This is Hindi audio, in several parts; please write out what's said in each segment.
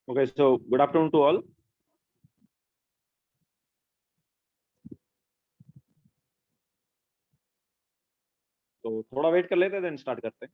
Okay, so good afternoon to all. तो थोड़ा वेट कर लेते हैं, देन स्टार्ट करते हैं.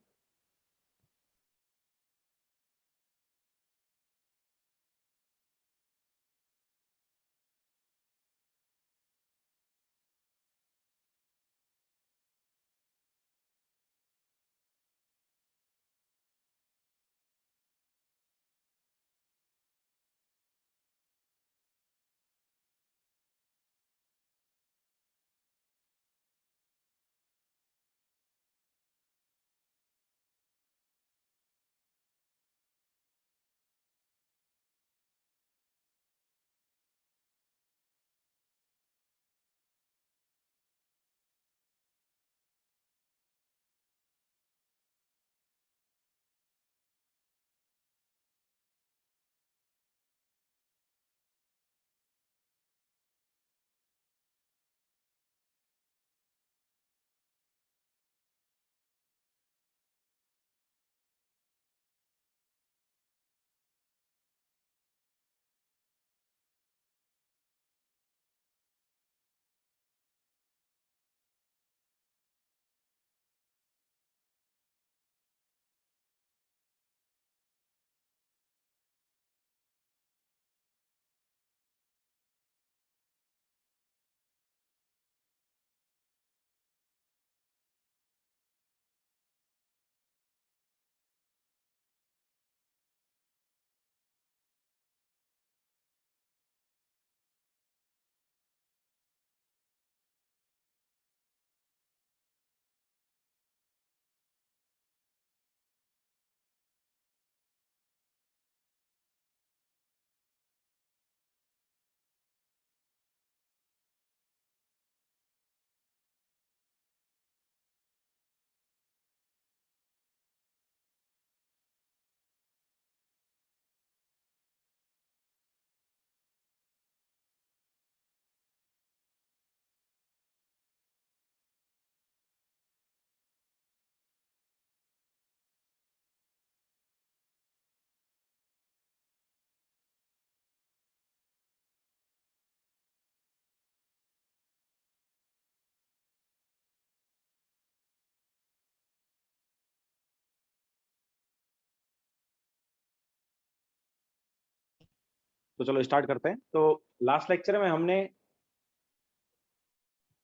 तो चलो स्टार्ट करते हैं. तो लास्ट लेक्चर में हमने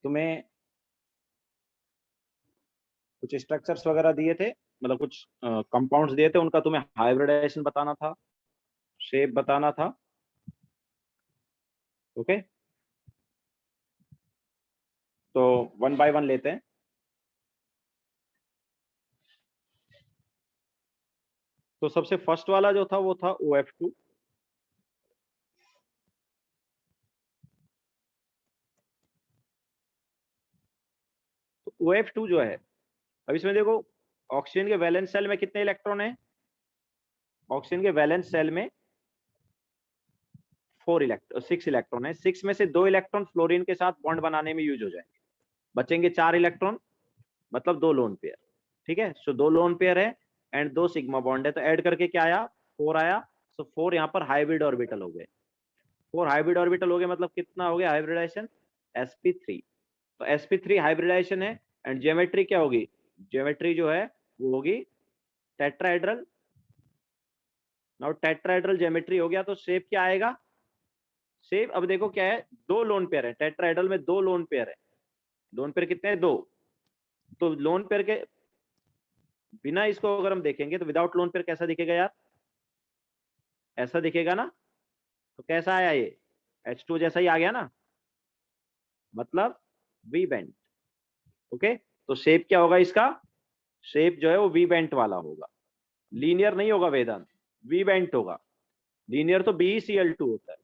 तुम्हें कुछ स्ट्रक्चर्स वगैरह दिए थे, मतलब कुछ कंपाउंड्स दिए थे, उनका तुम्हें हाइब्रिडाइजेशन बताना था, शेप बताना था. ओके, तो वन बाय वन लेते हैं. तो सबसे फर्स्ट वाला जो था वो था OF2. तो OF2 जो है, अब इसमें देखो ऑक्सीजन के वैलेंस सेल में कितने इलेक्ट्रॉन है. ऑक्सीजन के वैलेंस सेल में 6 इलेक्ट्रॉन है. 6 में से 2 इलेक्ट्रॉन फ्लोरीन के साथ बॉन्ड बनाने में यूज हो जाएंगे. बचेंगे 4 इलेक्ट्रॉन, मतलब 2 लोन पेयर. ठीक है, सो 2 लोन पेयर है एंड 2 सिग्मा बॉन्ड है, तो ऐड करके क्या आया, 4 आया. सो 4 यहाँ पर हाइब्रिड ऑर्बिटल हो गए. 4 हाइब्रिड ऑर्बिटल हो गए, मतलब कितना हो गया हाइब्रिडाइजेशन, sp3. तो sp3 हाइब्रिडाइजेशन है एंड ज्योमेट्री क्या होगी, ज्योमेट्री जो है वो होगी टेट्राहेड्रल. नाउ टेट्राहेड्रल ज्योमेट्री हो गया, तो शेप क्या आएगा, शेप अब देखो क्या है, 2 लोन पेयर है. टेट्राहेड्रल में 2 लोन पेयर है. लोन पेयर कितने हैं, 2. तो लोन पेयर के बिना इसको अगर हम देखेंगे तो विदाउट लोन पेयर कैसा दिखेगा यार, ऐसा दिखेगा ना. तो कैसा आया ये, H2 जैसा ही आ गया ना, मतलब वी बेंट. ओके, तो शेप क्या होगा इसका, शेप जो है वो वी बेंट वाला होगा. लीनियर नहीं होगा वेदांत, वी बेंट होगा. लीनियर तो BeCl2 होता है.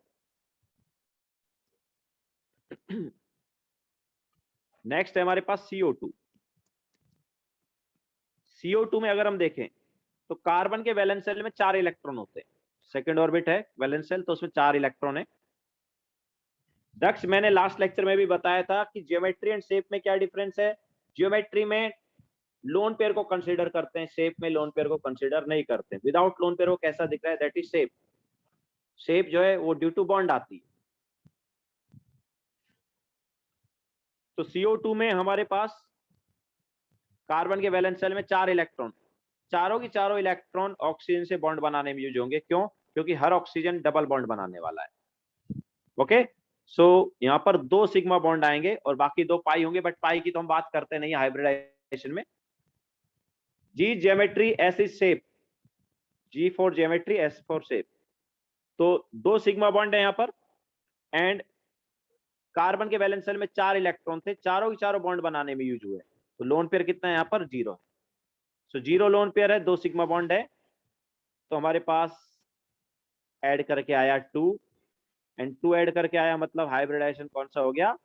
नेक्स्ट है हमारे पास CO2. CO2 में अगर हम देखें तो कार्बन के वैलेंस सेल में 4 इलेक्ट्रॉन होते हैं. सेकंड ऑर्बिट है वैलेंस सेल, तो उसमें 4 इलेक्ट्रॉन है. दक्ष, मैंने लास्ट लेक्चर में भी बताया था कि ज्योमेट्री एंड शेप में क्या डिफरेंस है. ज्योमेट्री में लोन पेयर को कंसीडर करते हैं, शेप में लोन पेयर को कंसीडर नहीं करते. विदाउट लोन पेयर वो कैसा दिख रहा है, दैट इज शेप. शेप जो है वो ड्यू टू बॉन्ड आती है। तो CO2 में हमारे पास कार्बन के वैलेंस शेल में 4 इलेक्ट्रॉन, चारों की चारों इलेक्ट्रॉन ऑक्सीजन से बॉन्ड बनाने में यूज होंगे। क्यों? क्योंकि हर ऑक्सीजन डबल बॉन्ड बनाने वाला है। ओके, सो यहाँ पर 2 सिग्मा बॉन्ड आएंगे और बाकी 2 पाई होंगे, बट पाई की तो हम बात करते नहीं हाइब्रिडाइजेशन में। G geometry S is shape, G for geometry, S for shape. तो 2 सिग्मा बॉन्ड है यहाँ पर, एंड कार्बन के वैलेंस शेल में 4 इलेक्ट्रॉन थे, चारों की चारों बॉन्ड बनाने में यूज हुए। तो लोन पेयर कितना है यहाँ पर? 0 है। सो 0 लोन पेयर है, 2 सिग्मा बॉन्ड है, तो हमारे पास ऐड करके आया 2, एंड 2 ऐड करके आया, मतलब हाइब्रिडाइजेशन कौन सा हो गया?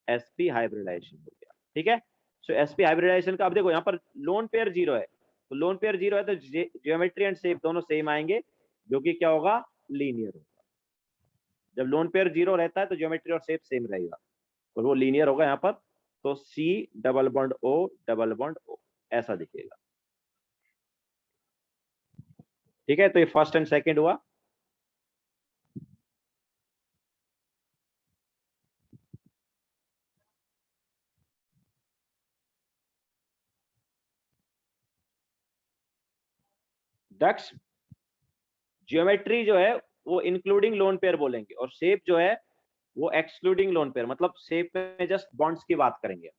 sp हाइब्रिडाइजेशन हो गया। ठीक है, सो sp हाइब्रिडाइजेशन का अब देखो यहाँ पर लोन पेयर 0 है, तो लोन पेयर 0 है तो ज्योमेट्री एंड शेप दोनों सेम आएंगे, जो कि क्या होगा? लीनियर होगा। जब लोन पेयर 0 रहता है तो ज्योमेट्री और शेप सेम रहेगा, और वो लीनियर होगा यहाँ पर। तो C double bond O double bond O ऐसा दिखेगा। ठीक है, तो ये फर्स्ट एंड सेकंड हुआ। दक्ष, ज्योमेट्री जो है वो इंक्लूडिंग लोन पेयर बोलेंगे, और शेप जो है वो एक्सक्लूडिंग लोन पेयर, मतलब शेप में जस्ट बॉन्ड्स की बात करेंगे।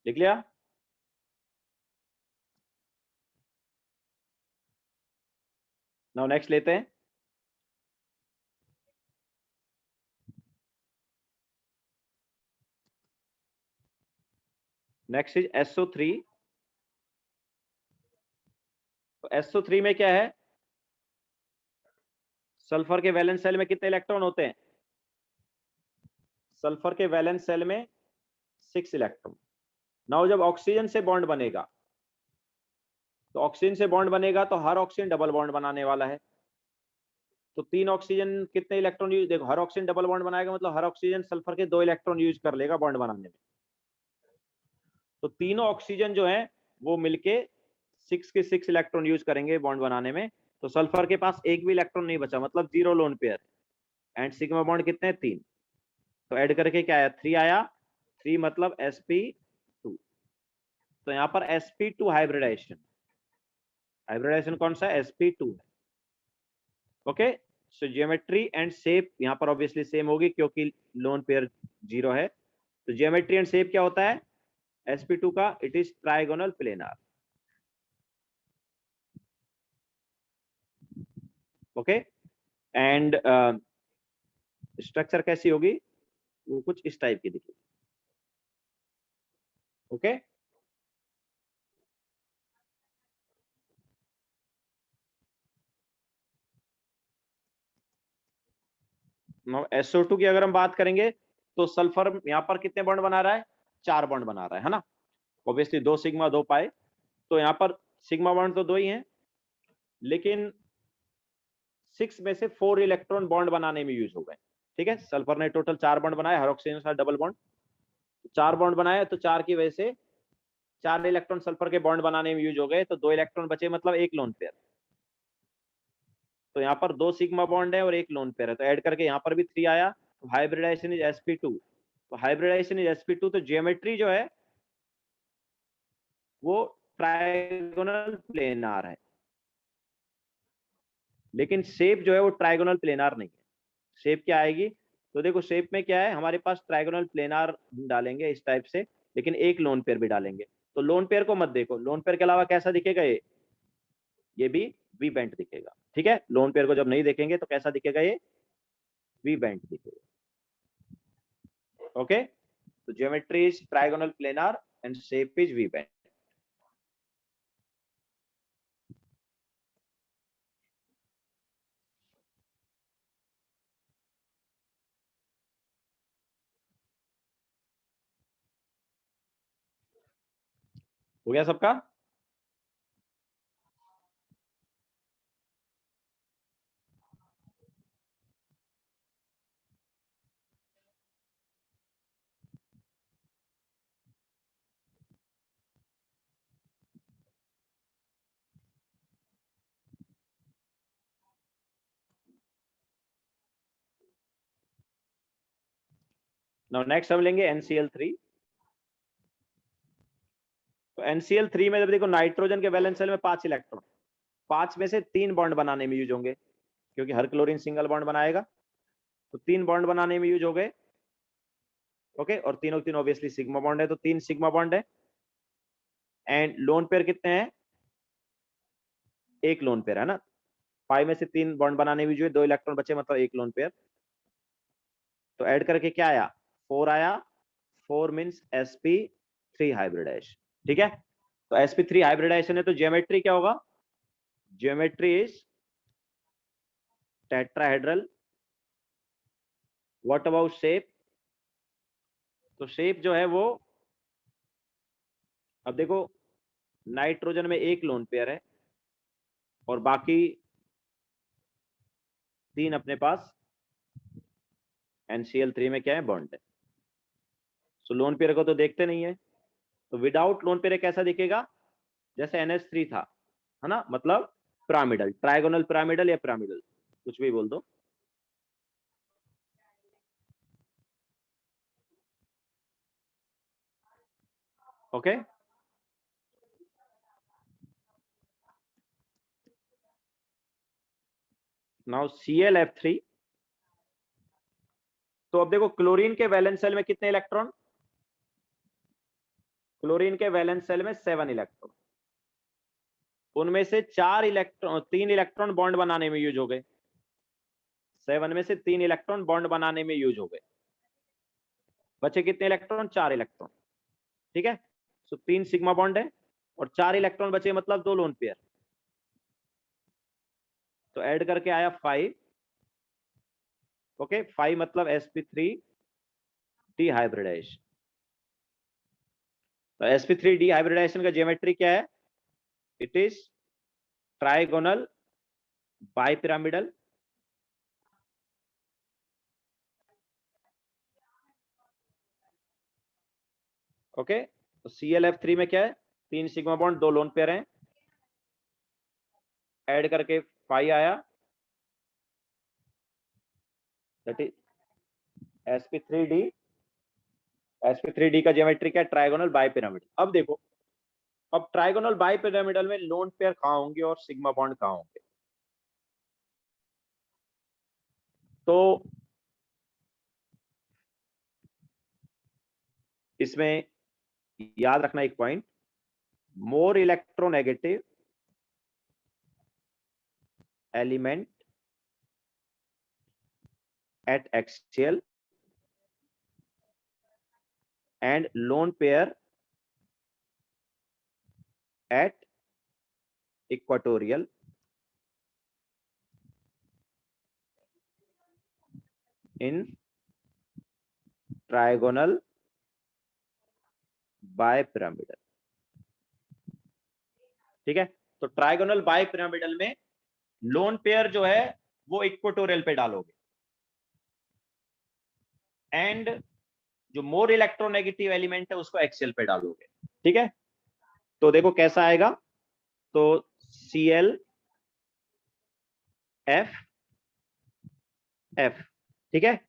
लिख लिया? नाउ नेक्स्ट लेते हैं। Next is SO3। तो SO3 में क्या है? सल्फर के वैलेंस शेल में कितने इलेक्ट्रॉन होते हैं? सल्फर के वैलेंस शेल में 6 इलेक्ट्रॉन। नाउ जब ऑक्सीजन से बॉन्ड बनेगा, तो ऑक्सीजन से बॉन्ड बनेगा तो हर ऑक्सीजन डबल बॉन्ड बनाने वाला है। तो 3 ऑक्सीजन कितने इलेक्ट्रॉन यूज? देखो, हर ऑक्सीजन डबल बॉन्ड बनाएगा, मतलब हर ऑक्सीजन सल्फर के 2 इलेक्ट्रॉन यूज कर लेगा बॉन्ड बनाने में। तो तीनों ऑक्सीजन जो है वो मिलके 6 के 6 इलेक्ट्रॉन यूज करेंगे बॉन्ड बनाने में। तो सल्फर के पास एक भी इलेक्ट्रॉन नहीं बचा, मतलब 0 loan pair. And sigma bond कितने? 3। तो ऐड करके क्या आया? 3 आया। 3 मतलब sp2। तो यहाँ पर sp2 हाइब्रिडाइजेशन, हाइब्रिडाइजेशन कौन सा है? sp2 है। Okay, so geometry and shape यहाँ पर ऑब्वियसली सेम होगी, क्योंकि लोन पेयर 0 है। तो ज्योमेट्री एंड शेप क्या होता है sp2 का? It is trigonal planar. Okay, and structure कैसी होगी? वो कुछ इस टाइप की दिखेगी। ओके, SO2 की अगर हम बात करेंगे, तो सल्फर यहाँ पर कितने बॉन्ड बना रहा है? 4 बॉन्ड बना रहा है ना? ऑब्वियसली 2 सिग्मा 2 पाए, तो यहाँ पर सिग्मा बॉन्ड तो 2 ही हैं, लेकिन 6 में से 4 इलेक्ट्रॉन बॉन्ड बनाने में यूज हो गए। ठीक है, सल्फर ने टोटल 4 बॉन्ड बनाए, हर ऑक्सीजन के साथ डबल बॉन्ड 4 बॉन्ड बनाए, तो 4 की वजह से 4 इलेक्ट्रॉन सल्फर के बॉन्ड बनाने में यूज हो गए, तो 2 इलेक्ट्रॉन बचे, मतलब एक लोन पेयर। तो यहाँ पर 2 सिग्मा बॉन्ड है और एक लोन पेयर है, तो ऐड करके यहाँ पर भी 3 आया। तो हाइब्रिडाइजेशन इज sp2। तो हाइब्रिडाइजेशन इज sp2, तो ज्योमेट्री जो है वो ट्राइगोनल प्लेनार है, लेकिन शेप जो है वो ट्राइगोनल प्लेनार नहीं है। शेप क्या आएगी? तो देखो, शेप में क्या है, हमारे पास ट्राइगोनल प्लेनार डालेंगे इस टाइप से, लेकिन एक लोन पेयर भी डालेंगे। तो लोन पेयर को मत देखो, लोन पेयर के अलावा कैसा दिखेगा ये भी वी बेंट दिखेगा। ठीक है, लोन पेयर को जब नहीं देखेंगे तो कैसा दिखेगा? ये वी बेंट दिखेगा। ओके, तो geometry is trigonal planar and shape is V bent. हो गया सबका? नाउ नेक्स्ट हम लेंगे NCl3। तो NCl3 में जब देखो नाइट्रोजन के वैलेंस शेल में 5 इलेक्ट्रॉन, 5 में से 3 बॉन्ड बनाने में यूज होंगे, क्योंकि हर क्लोरीन सिंगल बॉन्ड बनाएगा, तो 3 बॉन्ड बनाने में यूज हो गए। ओके, और तीनों तीन ऑब्वियसली सिग्मा बॉन्ड है, तो 3 सिग्मा बॉन्ड है। एंड लोन पेयर कितने हैं? एक लोन पेयर है ना, 5 में से 3 बॉन्ड बनाने में यूज हुए, 2 इलेक्ट्रॉन बचे, मतलब एक लोन पेयर। तो ऐड करके क्या आया? 4 आया। 4 मीन्स sp3 हाइब्रिडाइजेशन। ठीक है, तो sp3 हाइब्रिडाइजेशन है, तो ज्योमेट्री क्या होगा? Geometry is tetrahedral. What about shape? तो शेप जो है वो, अब देखो नाइट्रोजन में एक लोन पेयर है और बाकी 3 अपने पास NCl3 में क्या है? बॉन्ड है। सो लोन पेयर को तो देखते नहीं है, तो विदाउट लोन पेयर कैसा दिखेगा? जैसे NH3 था, है ना, मतलब पिरामिडल, ट्राइगोनल पिरामिडल या पिरामिडल, कुछ भी बोल दो। Okay, now ClF3। तो अब देखो क्लोरीन के वैलेंस शेल में कितने इलेक्ट्रॉन? क्लोरीन के वैलेंस शेल में 7 इलेक्ट्रॉन, उनमें से 4 इलेक्ट्रॉन, 3 इलेक्ट्रॉन बॉन्ड बनाने में यूज हो गए। 7 में से 3 इलेक्ट्रॉन बॉन्ड बनाने में यूज हो गए, बचे कितने इलेक्ट्रॉन? 4 इलेक्ट्रॉन। ठीक है, सो 3 सिग्मा बॉन्ड है और 4 इलेक्ट्रॉन बचे, मतलब 2 लोन पेयर। तो ऐड करके आया 5। ओके, 5 मतलब sp3 डिहाइब्रिडाइजेशन। तो sp3 डिहाइब्रिडाइजेशन का ज्योमेट्री क्या है? It is trigonal bipyramidal. Okay, तो ClF3 में क्या है? 3 सिग्मा बॉन्ड, 2 लोन पेयर हैं, ऐड करके 5 आया, दैट इज sp3d। sp3d का ज्योमेट्री क्या है? Trigonal bipyramidal. अब देखो, अब ट्राइगोनल बाइपिरामिडल में लोन पेयर कहां होंगे और सिग्मा बॉन्ड कहां होंगे? तो इसमें याद रखना एक point, more electronegative element at axial and lone pair at equatorial in trigonal bipyramidal. ठीक है, तो ट्राइगोनल बायपिरामिडल में लोन पेयर जो है वो इक्वेटोरियल पे डालोगे, एंड जो मोर इलेक्ट्रोनेगेटिव एलिमेंट है उसको एक्सियल पे डालोगे। ठीक है, तो देखो कैसा आएगा, तो Cl F F। ठीक है,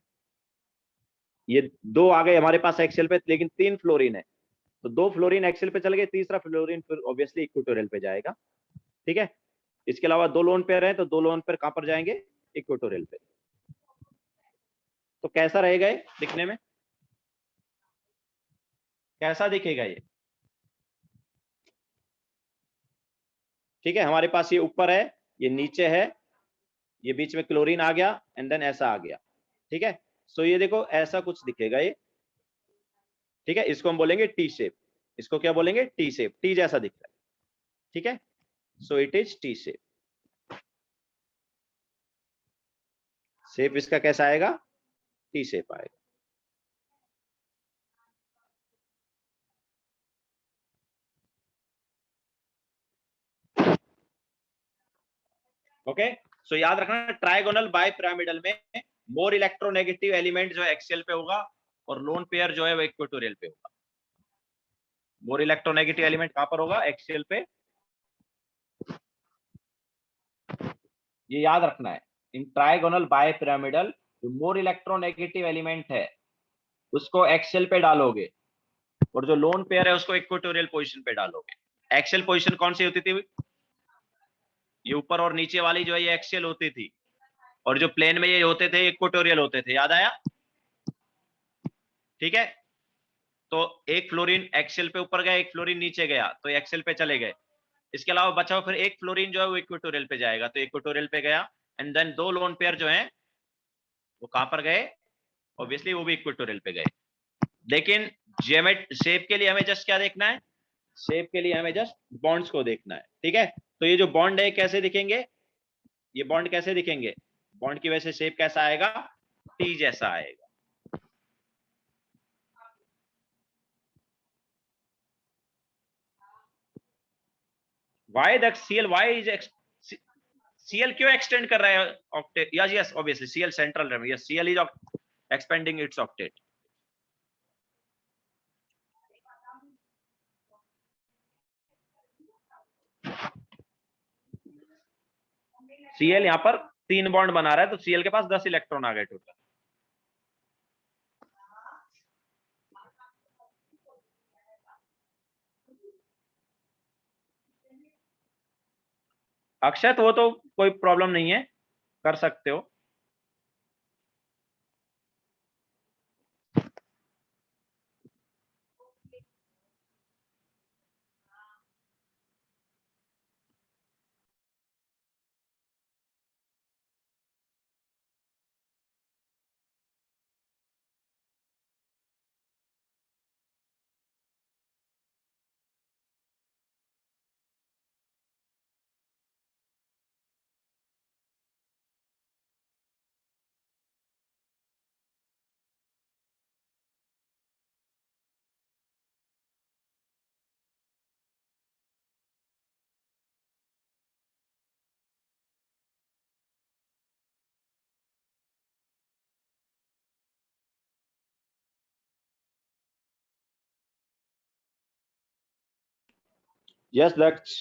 ये 2 आ गए हमारे पास एक्सियल पे, लेकिन 3 फ्लोरीन है, तो 2 फ्लोरीन एक्सियल पे चल गए, तीसरा फ्लोरीन फिर ऑब्वियसली इक्वेटोरियल पे जाएगा। ठीक है, इसके अलावा 2 लोन पेयर है, तो 2 लोन पेयर कहां पर जाएंगे? इक्वेटोरियल पे। तो कैसा रहेगा ये दिखने में? कैसा दिखेगा ये? ठीक है, हमारे पास ये ऊपर है, ये नीचे है, ये बीच में क्लोरीन आ गया, एंड देन ऐसा आ गया। ठीक है, सो ये देखो ऐसा कुछ दिखेगा ये। ठीक है, इसको हम बोलेंगे टी शेप। इसको क्या बोलेंगे? टी शेप, टी जैसा दिख रहा है। ठीक है, so it is T shape. Shape इसका कैसा आएगा? टी शेप आएगा। ओके, सो याद रखना ट्राइगोनल बाइपिरामिडल में मोर इलेक्ट्रोनेगेटिव एलिमेंट जो है एक्सियल पे होगा और लोन पेयर जो है वो इक्वेटोरियल पे होगा। मोर इलेक्ट्रोनेगेटिव एलिमेंट कहां पर होगा? एक्सियल पे। ये याद रखना है, इन ट्राइगोनल बाइपिरामिडल जो मोर इलेक्ट्रोनेगेटिव एलिमेंट है उसको एक्सेल पे डालोगे और जो लोन पेयर है उसको इक्वेटोरियल पोजीशन पे डालोगे। एक्सेल पोजीशन कौन सी होती थी? ये ऊपर और नीचे वाली जो है ये एक्सेल होती थी, और जो प्लेन में ये होते थे इक्वेटोरियल होते थे। याद आया? ठीक है, तो एक फ्लोरीन एक्सेल पे ऊपर गया, एक फ्लोरीन नीचे गया, तो एक्सेल पे चले गए। इसके अलावा बचा हुआ फिर एक फ्लोरीन जो है वो इक्वेटोरियल पे जाएगा, तो इक्वेटोरियल पे गया। एंड देन दो लोन पेयर जो है वो कहां पर गए? ऑब्वियसली वो भी इक्वेटोरियल पे गए। लेकिन जियोमेट शेप के लिए हमें जस्ट क्या देखना है? शेप के लिए हमें जस्ट बॉन्ड्स को देखना है। ठीक है, तो ये जो बॉन्ड है कैसे दिखेंगे? ये बॉन्ड कैसे दिखेंगे? बॉन्ड की वजह से शेप कैसा आएगा? टी जैसा आएगा। Why the Cl why is Cl क्यों एक्सटेंड कर रहा है octet? Yes yes obviously Cl central ram, yes Cl is expanding its octet. Cl यहां पर 3 बॉन्ड बना रहा है, तो सीएल के पास 10 इलेक्ट्रॉन आ गए टोटल। अक्षत वो तो कोई प्रॉब्लम नहीं है, कर सकते हो। यस दक्ष।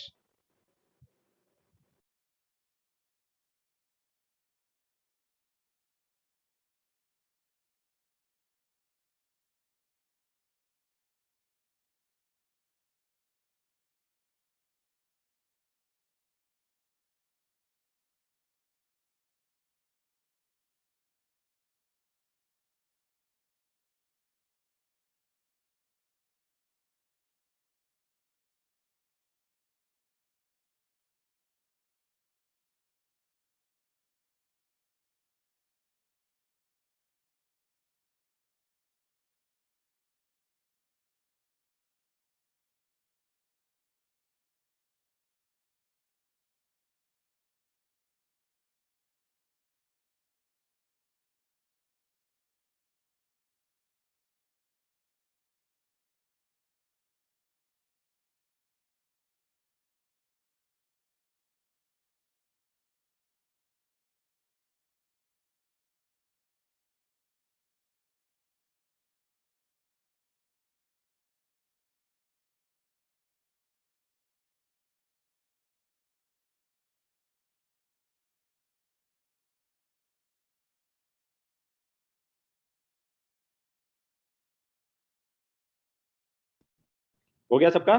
हो गया सबका?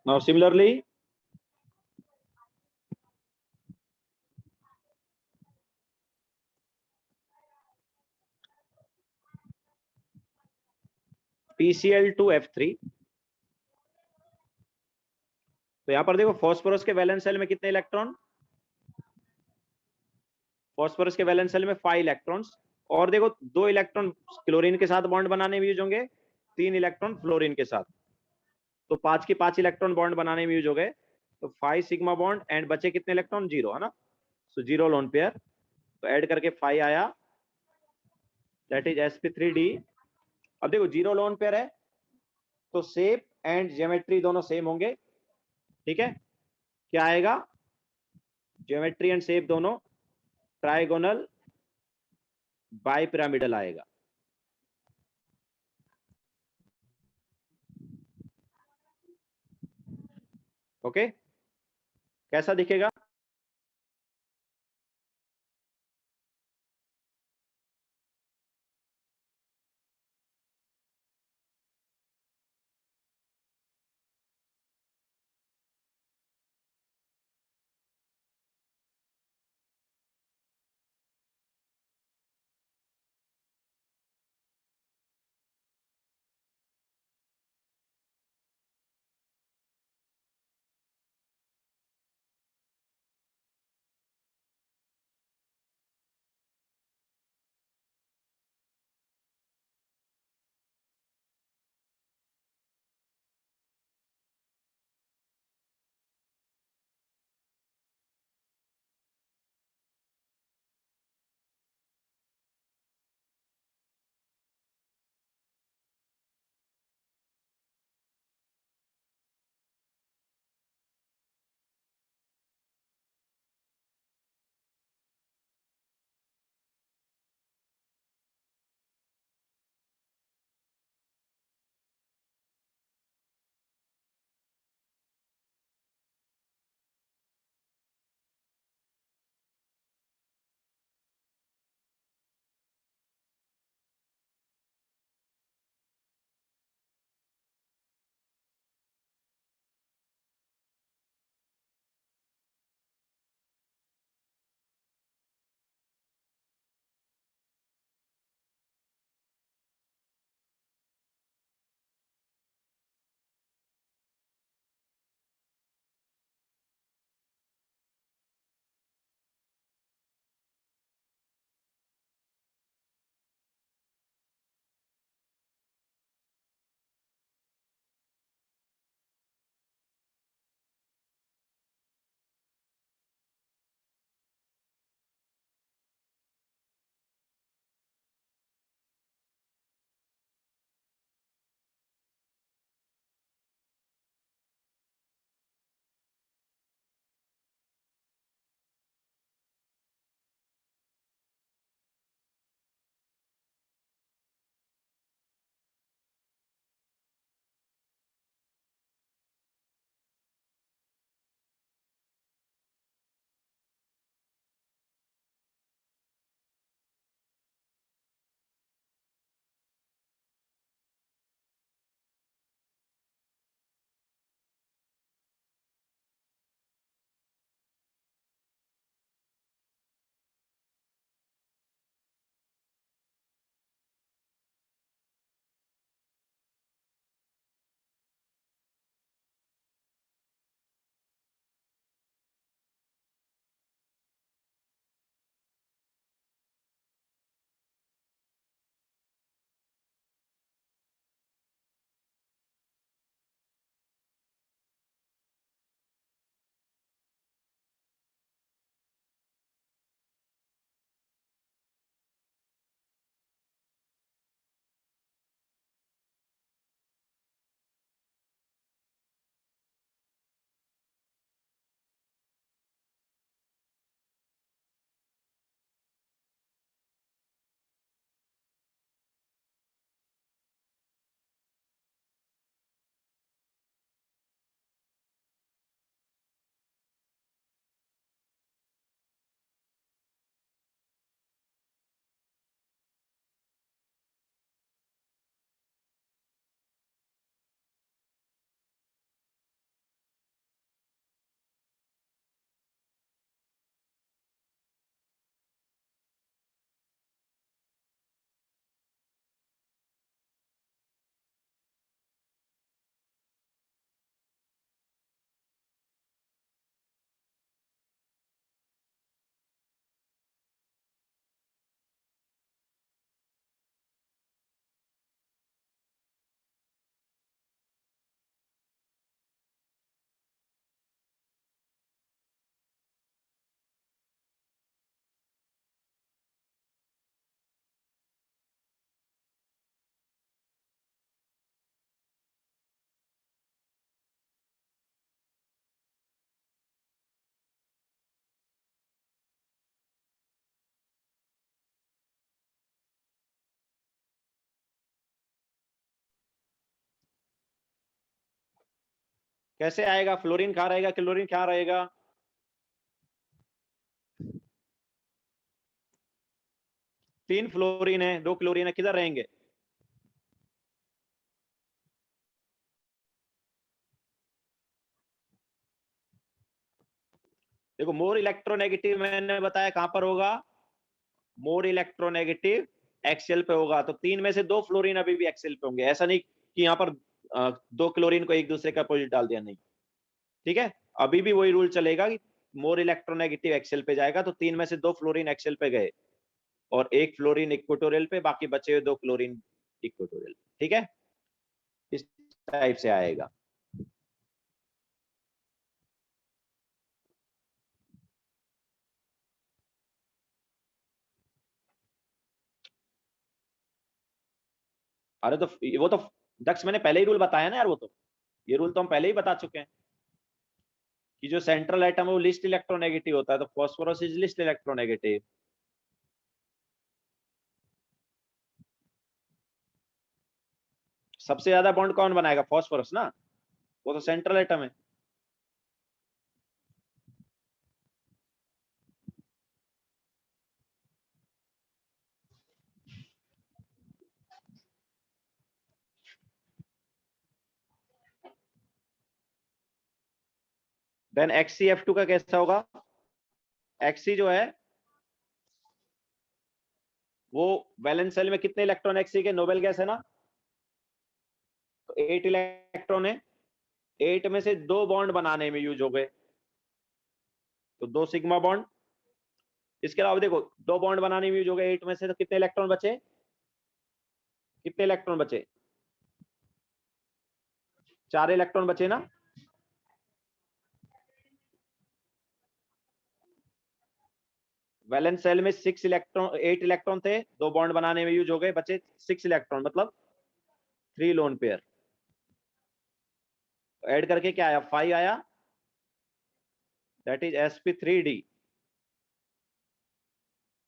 Now similarly PCl2F3। तो यहां पर देखो फास्फोरस के वैलेंस सेल में कितने इलेक्ट्रॉन? फास्फोरस के वैलेंस सेल में 5 इलेक्ट्रॉन्स। और देखो 2 इलेक्ट्रॉन क्लोरीन के साथ बॉन्ड बनाने में यूज होंगे, 3 इलेक्ट्रॉन फ्लोरीन के साथ, तो 5 की 5 इलेक्ट्रॉन बॉन्ड बनाने में यूज हो गए। तो 5 सिग्मा बॉन्ड एंड बचे कितने इलेक्ट्रॉन? 0 है ना, सो 0 लोन पेयर। तो ऐड करके 5 आया, दैट इज sp3d। अब देखो 0 लोन पेयर है तो शेप एंड ज्योमेट्री दोनों सेम होंगे। ठीक है, क्या आएगा? ज्योमेट्री एंड शेप दोनों ट्राइगोनल बाई पिरामिडल आएगा। ओके, कैसा दिखेगा? कैसे आएगा? फ्लोरीन कहाँ रहेगा, क्लोरीन कहाँ रहेगा? तीन फ्लोरीन है, दो क्लोरीन है, किधर रहेंगे? देखो मोर इलेक्ट्रोनेगेटिव मैंने बताया कहां पर होगा, मोर इलेक्ट्रोनेगेटिव एक्सेल पे होगा। तो तीन में से दो फ्लोरीन अभी भी एक्सेल पे होंगे, ऐसा नहीं कि यहाँ पर दो क्लोरीन को एक दूसरे का अपोजिट डाल दिया, नहीं। ठीक है, अभी भी वही रूल चलेगा कि मोर इलेक्ट्रोनेगेटिव एक्सेल पे जाएगा, तो तीन में से दो फ्लोरीन एक्सेल पे गए और एक फ्लोरीन इक्वेटोरियल पे, बाकी बचे हुए दो क्लोरीन इक्वेटोरियल। ठीक है, इस टाइप से आएगा। अरे तो वो तो दक्ष मैंने पहले ही रूल बताया ना यार, वो तो ये रूल तो हम पहले ही बता चुके हैं कि जो सेंट्रल एटम है वो लिस्ट इलेक्ट्रोनेगेटिव होता है, तो फॉस्फोरस इज लिस्ट इलेक्ट्रोनेगेटिव। सबसे ज्यादा बॉन्ड कौन बनाएगा? फॉस्फोरस ना, वो तो सेंट्रल एटम है। देन XCF2 का कैसा होगा? Xc जो है वो वैलेंस सेल में कितने इलेक्ट्रॉन Xc के? नोबेल गैस है ना, तो 8 इलेक्ट्रॉन है, 8 में से दो बॉन्ड बनाने में यूज हो गए, तो दो सिग्मा बॉन्ड। इसके अलावा देखो दो बॉन्ड बनाने में यूज हो गए 8 में से, तो कितने इलेक्ट्रॉन बचे? कितने इलेक्ट्रॉन बचे? 4 इलेक्ट्रॉन बचे ना। वैलेंस सेल में 6 इलेक्ट्रॉन 8 इलेक्ट्रॉन थे, दो बॉन्ड बनाने में यूज हो गए, बचे 6 इलेक्ट्रॉन, मतलब 3 लोन पेयर। ऐड करके क्या आया? 5 आया, that is sp3d।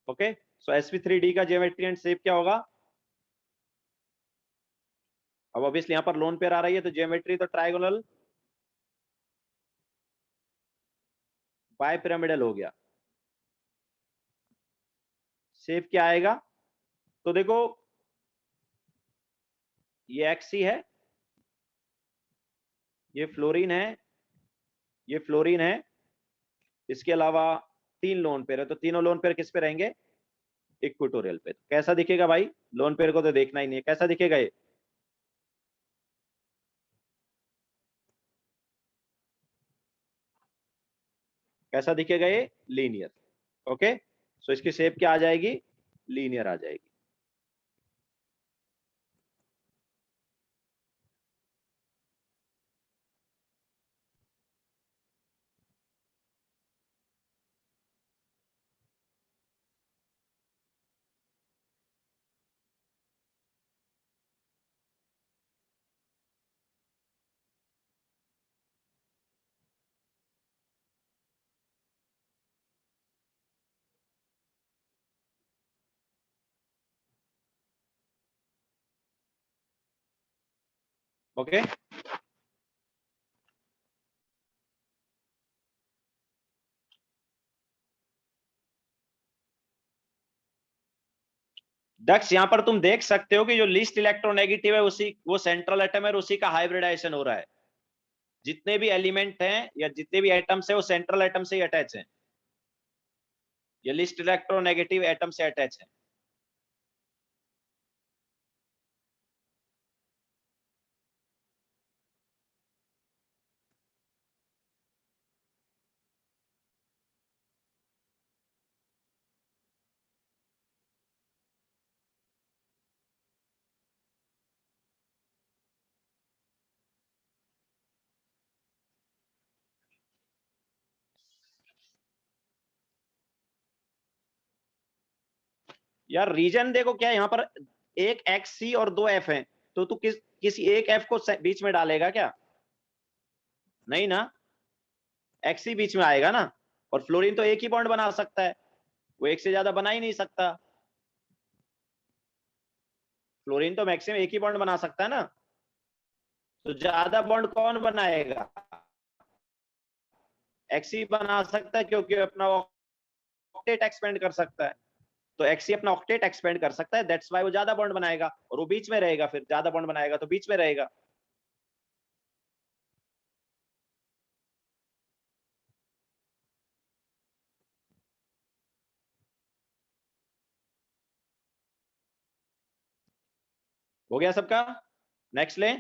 Okay, so sp3d का ज्योमेट्री एंड शेप क्या होगा? अब ऑब्वियसली यहाँ पर लोन पेयर आ रही है, तो ज्योमेट्री तो ट्राइगोनल बाय पिरामिडल हो गया। शेप क्या आएगा? तो देखो ये Xc है, ये फ्लोरीन है, ये फ्लोरीन है, इसके अलावा तीन लोन पेयर है, तो तीनों लोन पेयर किस पे रहेंगे? इक्वेटोरियल पे। तो कैसा दिखेगा भाई? लोन पेयर को तो देखना ही नहीं है, कैसा दिखेगा ये? कैसा दिखेगा ये? लीनियर। ओके, सो इसकी शेप क्या आ जाएगी? लीनियर आ जाएगी। ओके, दक्ष यहाँ पर तुम देख सकते हो कि जो लिस्ट इलेक्ट्रोनेगेटिव है उसी वो सेंट्रल एटम है और उसी का हाइब्रिडाइजेशन हो रहा है। जितने भी एलिमेंट हैं या जितने भी एटम्स है वो सेंट्रल एटम से ही अटैच है, ये लिस्ट इलेक्ट्रोनेगेटिव एटम से अटैच है। यार रीजन देखो क्या है यहाँ पर, एक एक्स सी और दो एफ है, तो तू किसी एक एफ को बीच में डालेगा क्या? नहीं ना, एक्स ही बीच में आएगा ना। और फ्लोरीन तो एक ही बॉन्ड बना सकता है, वो एक से ज्यादा बना ही नहीं सकता। फ्लोरीन तो मैक्सिमम एक ही बॉन्ड बना सकता है ना, तो ज्यादा बॉन्ड कौन बनाएगा? एक्सी बना सकता है क्योंकि अपना ऑक्टेट एक्सपेंड कर सकता है। तो एक्सी अपना ऑक्टेट एक्सपेंड कर सकता है, दैट्स वाई वो ज्यादा बॉन्ड बनाएगा, और वो बीच में रहेगा, फिर ज्यादा बॉन्ड बनाएगा तो बीच में रहेगा। हो गया सबका? नेक्स्ट ले।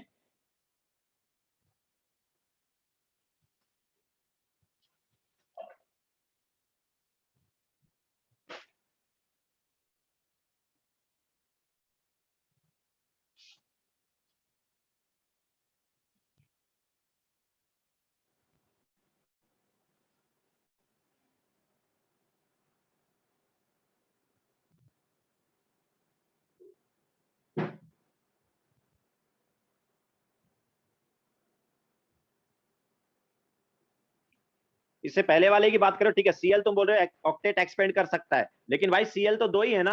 इससे पहले वाले की बात करो, ठीक है, सीएल तुम बोल रहे हो ऑक्टेट एक्सपेंड कर सकता है, लेकिन भाई सीएल तो दो ही है ना।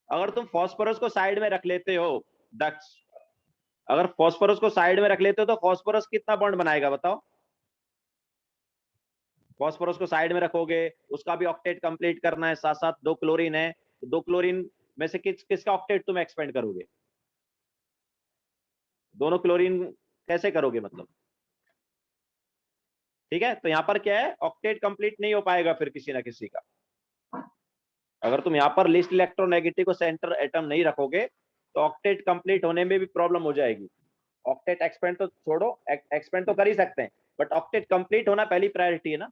अगर तुम फॉस्फोरस को साइड में रख लेते हो दक्ष, अगर फॉस्फोरस को साइड में रख लेते हो तो फॉस्फोरस कितना बॉन्ड बनाएगा बताओ? फॉस्फोरस को साइड में रखोगे, उसका भी ऑक्टेट कंप्लीट करना है, साथ साथ दो क्लोरीन है, तो दो क्लोरीन में से किसका ऑक्टेट तुम एक्सपेंड करोगे? दोनों क्लोरीन कैसे करोगे मतलब? ठीक है, तो यहां पर क्या है, ऑक्टेट कंप्लीट नहीं हो पाएगा फिर किसी ना किसी का। अगर तुम यहाँ पर लिस्ट इलेक्ट्रोनेगेटिव को सेंटर एटम नहीं रखोगे तो ऑक्टेट कंप्लीट होने में भी प्रॉब्लम हो जाएगी। ऑक्टेट एक्सपेंड तो छोड़ो, एक्सपेंड तो कर ही सकते हैं, बट ऑक्टेट कंप्लीट होना पहली प्रायोरिटी है ना।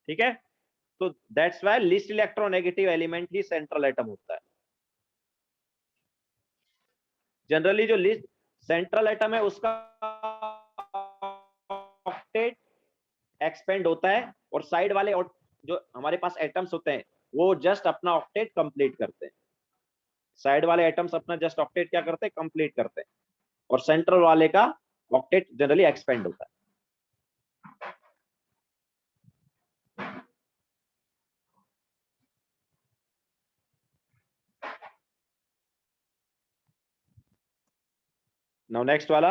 ठीक है, तो that's why list electronegative element he central atom होता है। जनरली जो लिस्ट सेंट्रल एटम है उसका ऑक्टेट एक्सपेंड होता है, और साइड वाले जो हमारे पास एटम्स होते हैं वो जस्ट अपना ऑक्टेट कंप्लीट करते हैं। साइड वाले एटम्स अपना जस्ट ऑक्टेट क्या करते हैं, कंप्लीट करते हैं, और सेंट्रल वाले का ऑक्टेट जनरली एक्सपेंड होता है। नाउ नेक्स्ट वाला,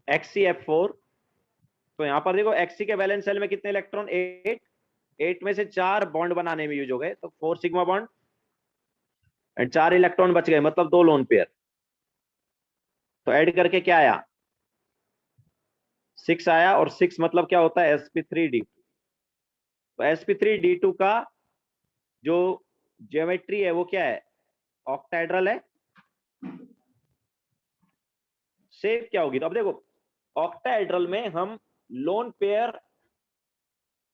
XCF4। तो यहां पर देखो Xc के वैलेंस शेल में कितने इलेक्ट्रॉन, 8। 8 में से 4 बॉन्ड बनाने में यूज हो गए, तो 4 सिग्मा बॉन्ड एंड 4 इलेक्ट्रॉन बच गए, मतलब 2 लोन पेयर। तो ऐड करके क्या आया, 6 आया, और 6 मतलब क्या होता है, sp3d2। तो sp3d2 का जो ज्योमेट्री है वो क्या है, ऑक्टाहेड्रल है। शेप क्या होगी, तो अब देखो ऑक्टाहेड्रल में हम loan pair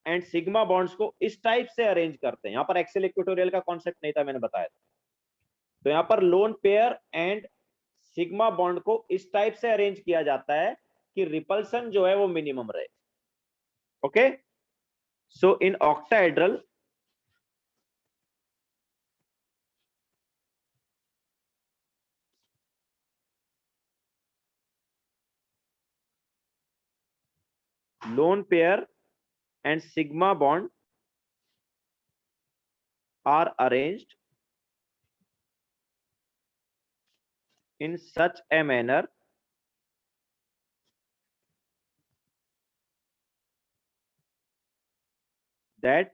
and sigma bonds को इस टाइप से अरेंज करते हैं। यहाँ पर एक्सेल इक्वेटोरियल का कॉन्सेप्ट नहीं था, मैंने बताया था। तो यहाँ पर loan pair and sigma bond को इस टाइप से अरेंज किया जाता है कि रिपल्सन जो है वो मिनिमम रहे। Okay, so in octahedral lone pair and sigma bond are arranged in such a manner that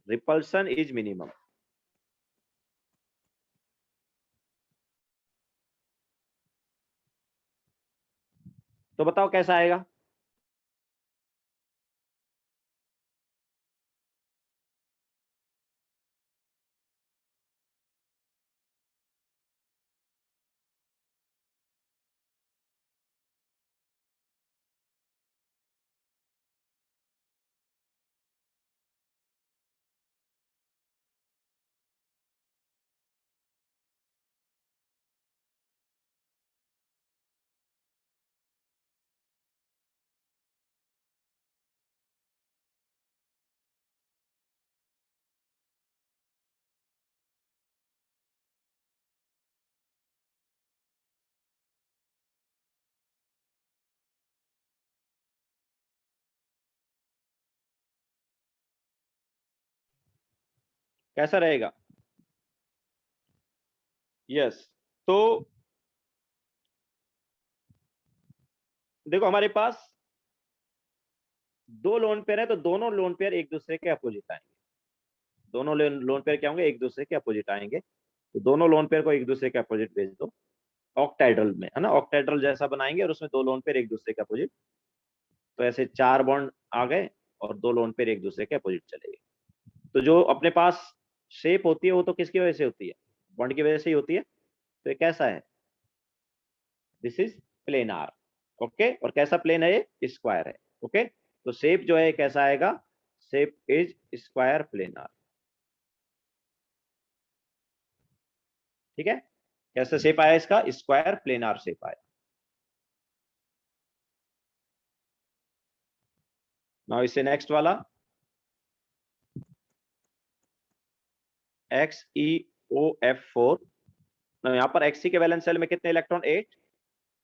repulsion is minimum। तो बताओ कैसा आएगा? कैसा रहेगा? यस, तो देखो हमारे पास दो लोन पेयर है, तो दोनों लोन पेयर एक दूसरे के अपोजिट आएंगे। दोनों लोन पेयर क्या होंगे, एक दूसरे के अपोजिट आएंगे। तो दोनों लोन पेयर को एक दूसरे के अपोजिट भेज दो ऑक्टाइड्रल में, है ना, ऑक्टाइड्रल जैसा बनाएंगे और उसमें दो लोन पेयर एक दूसरे के अपोजिट। तो ऐसे चार बॉन्ड आ गए और दो लोन पेयर एक दूसरे के अपोजिट चले गए। तो जो अपने पास शेप होती है वो तो किसकी वजह से होती है, बॉन्ड की वजह से ही होती है। तो ये कैसा है, दिस इज प्लेनार। ओके, और कैसा प्लेन है ये, स्क्वायर है। ओके, तो शेप जो है कैसा आएगा, शेप इज स्क्वायर प्लेनार। ठीक है, कैसा शेप आया इसका, स्क्वायर प्लेनार शेप आया। नाउ इससे नेक्स्ट वाला XeOF4। यहाँ पर Xe के वैलेंस शेल में कितने इलेक्ट्रॉन, 8।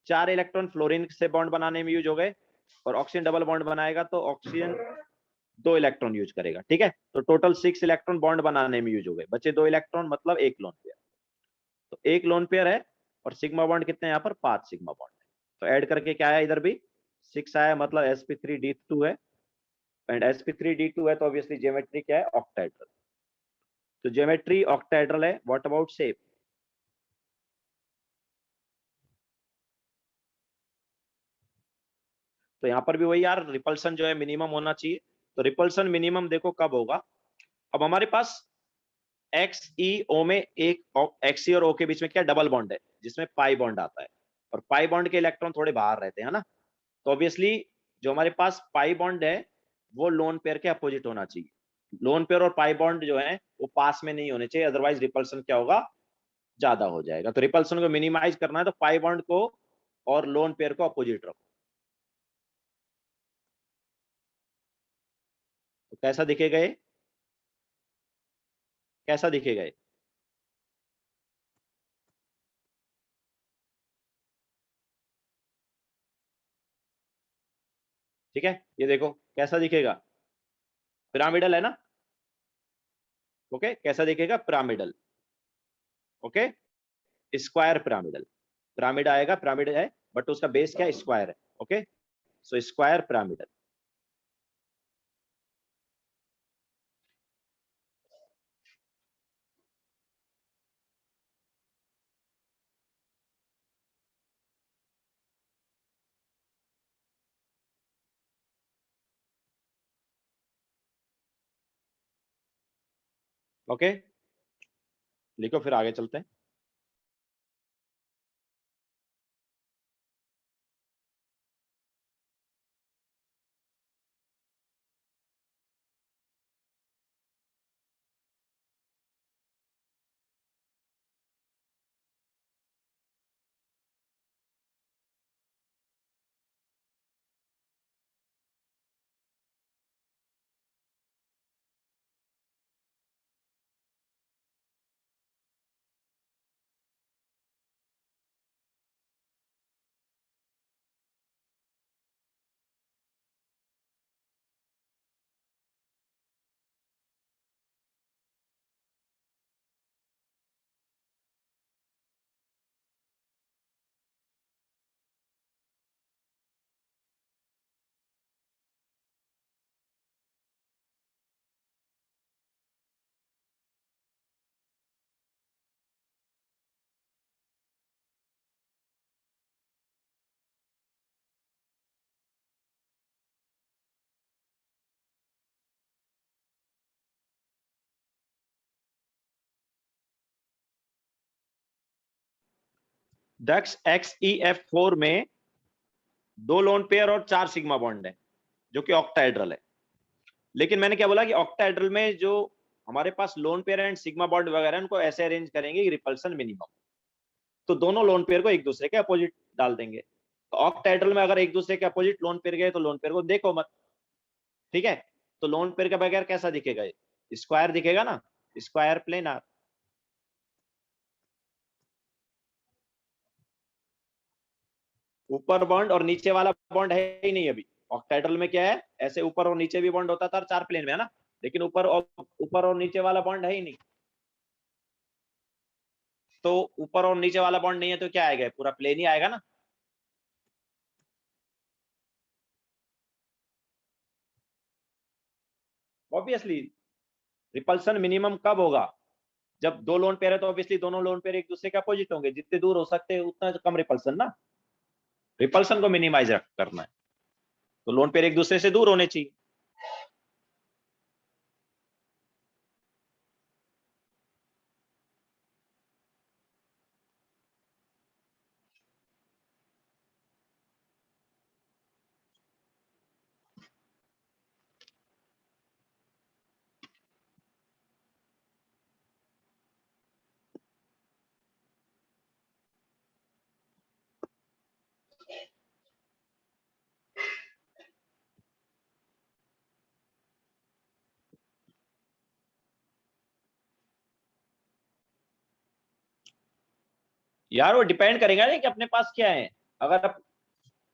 4 इलेक्ट्रॉन फ्लोरीन से बॉन्ड बनाने में यूज हो गए, और ऑक्सीजन डबल बॉन्ड बनाएगा तो ऑक्सीजन 2 इलेक्ट्रॉन यूज करेगा। ठीक है, तो टोटल 6 इलेक्ट्रॉन बॉन्ड बनाने में यूज हो गए, बचे 2 इलेक्ट्रॉन, मतलब एक लोन पेयर। तो एक लोन पेयर है और सिग्मा बॉन्ड कितने यहाँ पर, 5 सिग्मा बॉन्ड है। तो ऐड करके क्या आया, इधर भी 6 आया, मतलब sp3d2 है। एंड sp3d2 है तो ऑब्वियसली ज्योमेट्री क्या है, ऑक्टाहेड्रल। तो ज्योमेट्री ऑक्टाहेड्रल है, व्हाट अबाउट शेप। तो यहाँ पर भी वही यार, रिपल्सन जो है मिनिमम होना चाहिए। तो रिपल्सन मिनिमम देखो कब होगा, अब हमारे पास एक्स ई ओ में एक एक्स ई और ओ के बीच में क्या डबल बॉन्ड है, जिसमें पाई बॉन्ड आता है, और पाई बॉन्ड के इलेक्ट्रॉन थोड़े बाहर रहते हैं ना। तो ऑब्वियसली जो हमारे पास पाई बॉन्ड है वो लोन पेयर के अपोजिट होना चाहिए। लोन पेयर और पाई बॉन्ड जो है वो पास में नहीं होने चाहिए, अदरवाइज रिपल्सन क्या होगा, ज्यादा हो जाएगा। तो रिपल्सन को मिनिमाइज करना है तो पाई बॉन्ड को और लोन पेयर को अपोजिट रखो। तो कैसा दिखेगा ये, कैसा दिखेगा ये, ठीक है, ये देखो कैसा दिखेगा, पिरामिडल है ना। ओके, कैसा दिखेगा, pyramidal. Okay, square pyramidal, pyramid आएगा, पिरामिड है बट उसका बेस क्या है, स्क्वायर है। Okay, so square pyramidal. Okay, लिखो फिर आगे चलते हैं। दक्ष XeF4 में 2 लोन पेयर और 4 सिग्मा बॉन्ड है, जो कि ऑक्टाहेड्रल है। लेकिन मैंने क्या बोला कि ऑक्टाहेड्रल में जो हमारे पास lone pair and sigma bond वगैरह उनको ऐसे अरेंज करेंगे कि रिपल्सन मिनिमम। तो दोनों लोन पेयर को एक दूसरे के अपोजिट डाल देंगे। तो ऑक्टाहेड्रल में अगर एक दूसरे के अपोजिट लोन पेयर गए तो लोन पेयर को देखो मत। ठीक है, तो लोन पेयर के बगैर कैसा दिखेगा, ये स्क्वायर दिखेगा ना, स्क्वायर प्लेनार। ऊपर बॉन्ड और नीचे वाला बॉन्ड है ही नहीं अभी। ऑक्टाहेड्रल में क्या है, ऐसे ऊपर और नीचे भी बॉन्ड होता था चार प्लेन में, है ना, लेकिन ऊपर और नीचे वाला बॉन्ड है ही नहीं। तो ऊपर और नीचे वाला बॉन्ड नहीं है तो क्या आएगा, पूरा प्लेन ही आएगा ना। ऑब्वियसली रिपल्सन मिनिमम कब होगा, जब दो लोन पेयर है तो ऑब्वियसली दोनों लोन पेयर एक दूसरे के अपोजिट होंगे, जितने दूर हो सकते हैं उतना कम रिपल्सन ना। रिपल्सन को मिनिमाइज करना है तो लोन पेयर एक दूसरे से दूर होने चाहिए। यार वो डिपेंड करेगा ना कि अपने पास क्या है। अगर आप